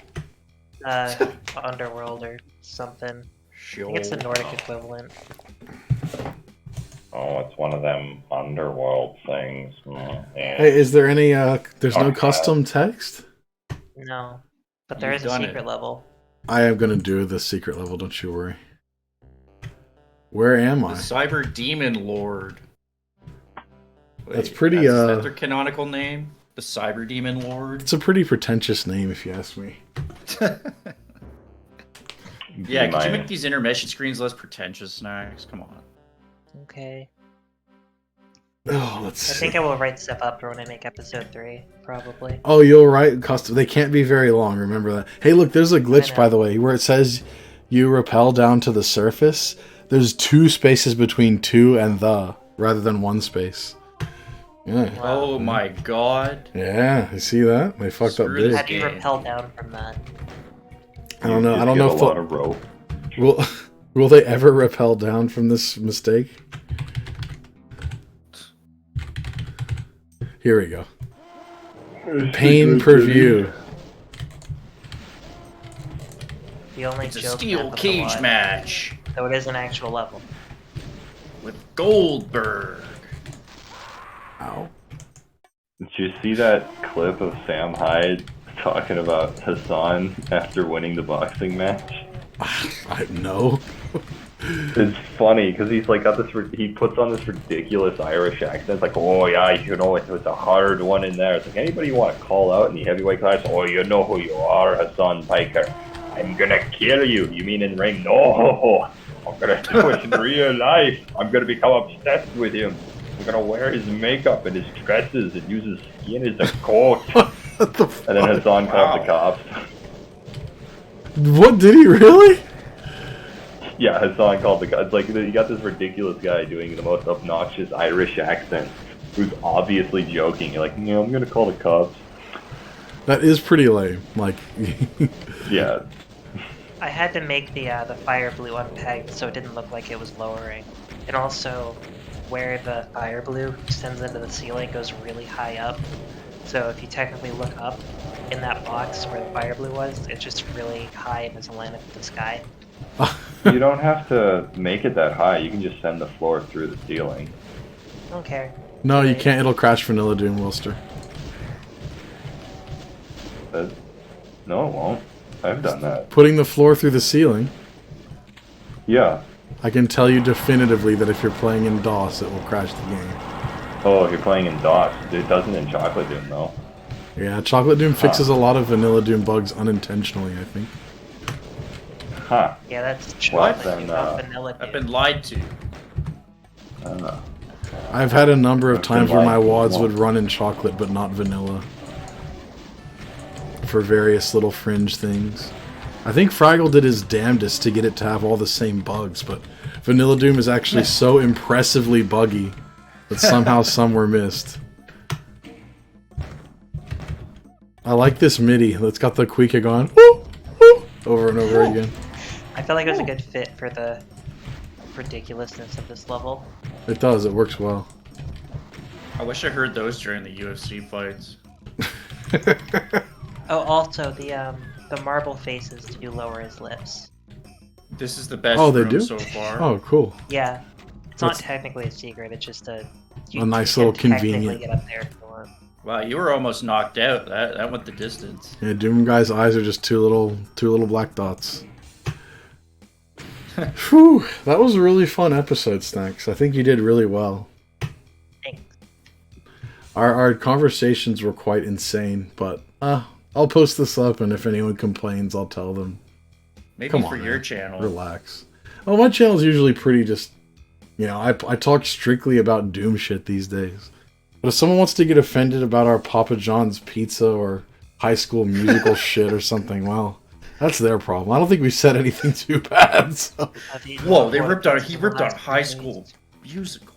Underworld or something. I think it's the
Sure.
Nordic equivalent.
Oh, it's one of them underworld things. Yeah.
Hey, is there any, there's no
Okay.
custom text?
No, but there
You've
is a
done
secret
it.
level.
I am gonna do the secret level, don't you worry. Where am
The
I?
Cyber Demon Lord.
That's pretty,
Is that their canonical name? The Cyber Demon Lord?
It's a pretty pretentious name, if you ask me.
Yeah, could you
B-.
make these intermission screens less pretentious, Snacks? Come on.
Okay.
Oh, let's
I
see.
think I will write stuff up for when I make episode 3, probably.
Oh, you'll write custom. They can't be very long, remember that. Hey, look, there's a glitch,
know.
by the way, where it says you rappel down to the surface. There's 2 spaces between 2 and the, rather than 1 space. Yeah.
Oh my god.
Yeah, you see that? They fucked up
Screw
big.
this
How do you
game.
rappel down from that?
I don't know.
You
I don't
just
know
get
if
a lot
they'll-
of rope.
will they ever rappel down from this mistake? Here we go. Pain per view.
The only
It's a
joke
steel
map of the
cage
one,
match
so it is an actual level.
with Goldberg.
Ow.
Did you see that clip of Sam Hyde talking about Hassan after winning the boxing match?
I know.
It's funny because he's like got this. He puts on this ridiculous Irish accent. It's like, oh yeah, you know, it was a hard one in there. It's like anybody you want to call out in the heavyweight class? Oh, you know who you are, Hassan Piker. I'm gonna kill you. You mean in ring? No, I'm gonna do it in real life. I'm gonna become obsessed with him. I'm gonna wear his makeup and his dresses and use his skin as a coat.
What the
And then Hassan called the cops.
What, did he really?
Yeah, Hassan called the guy. It's like you got this ridiculous guy doing the most obnoxious Irish accent, who's obviously joking. You're like, no, I'm gonna call the cops.
That is pretty lame. Like,
Yeah,
I had to make the fire blue unpegged so it didn't look like it was lowering. And also, where the fire blue extends into the ceiling goes really high up. So if you technically look up in that box where the fire blue was, it's just really high and doesn't line up with the sky.
you don't have to make it that high. You can just send the floor through the ceiling.
I don't care.
no, you can't. It'll crash Vanilla Doom, Wilster.
But, no, it won't. I've done that.
Putting the floor through the ceiling.
Yeah.
I can tell you definitively that if you're playing in DOS, it will crash the game.
Oh, if you're playing in DOS, it doesn't in Chocolate Doom though.
Yeah, Chocolate Doom fixes a lot of Vanilla Doom bugs unintentionally, I think.
Huh.
Yeah, that's
What?
chocolate,
Then,
not vanilla.
I've
Dude.
been lied to.
I've had a number of
I've
times
been
where my
like-
wads would run in chocolate but not vanilla. For various little fringe things. I think Fraggle did his damnedest to get it to have all the same bugs, but Vanilla Doom is actually so impressively buggy that somehow some were missed. I like this MIDI that's got the Quika going woo, woo, over and over again.
I feel like it was a good fit for the ridiculousness of this level.
It does, it works well.
I wish I heard those during the UFC fights.
Oh, also the marble faces do lower his lips.
This is the best
Oh, they
room
do?
so far.
Oh, cool.
Yeah, it's not
That's-
technically a secret. It's just a
nice
you
little
can technically
convenient-
Get up there if you want.
Wow, you were almost knocked out. That went the distance.
Yeah, Doom Guy's eyes are just two little black dots. Whew, that was a really fun episode, Snacks. I think you did really well.
Thanks.
Our conversations were quite insane, but I'll post this up, and if anyone complains, I'll tell them.
Maybe
Come
for
on,
your
man.
channel.
Relax. Oh, my channel's usually pretty just, I talk strictly about Doom shit these days. But if someone wants to get offended about our Papa John's pizza or High School Musical shit or something, well, that's their problem. I don't think we said anything too bad. So.
Whoa, he ripped on High School Musical.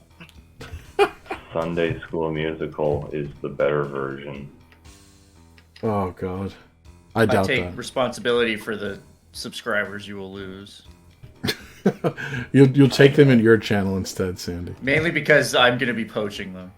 Sunday School Musical is the better version.
Oh God, I
I
doubt
take
that.
responsibility for the subscribers you will lose.
You'll take them in your channel instead, Sandy.
Mainly because I'm going to be poaching them.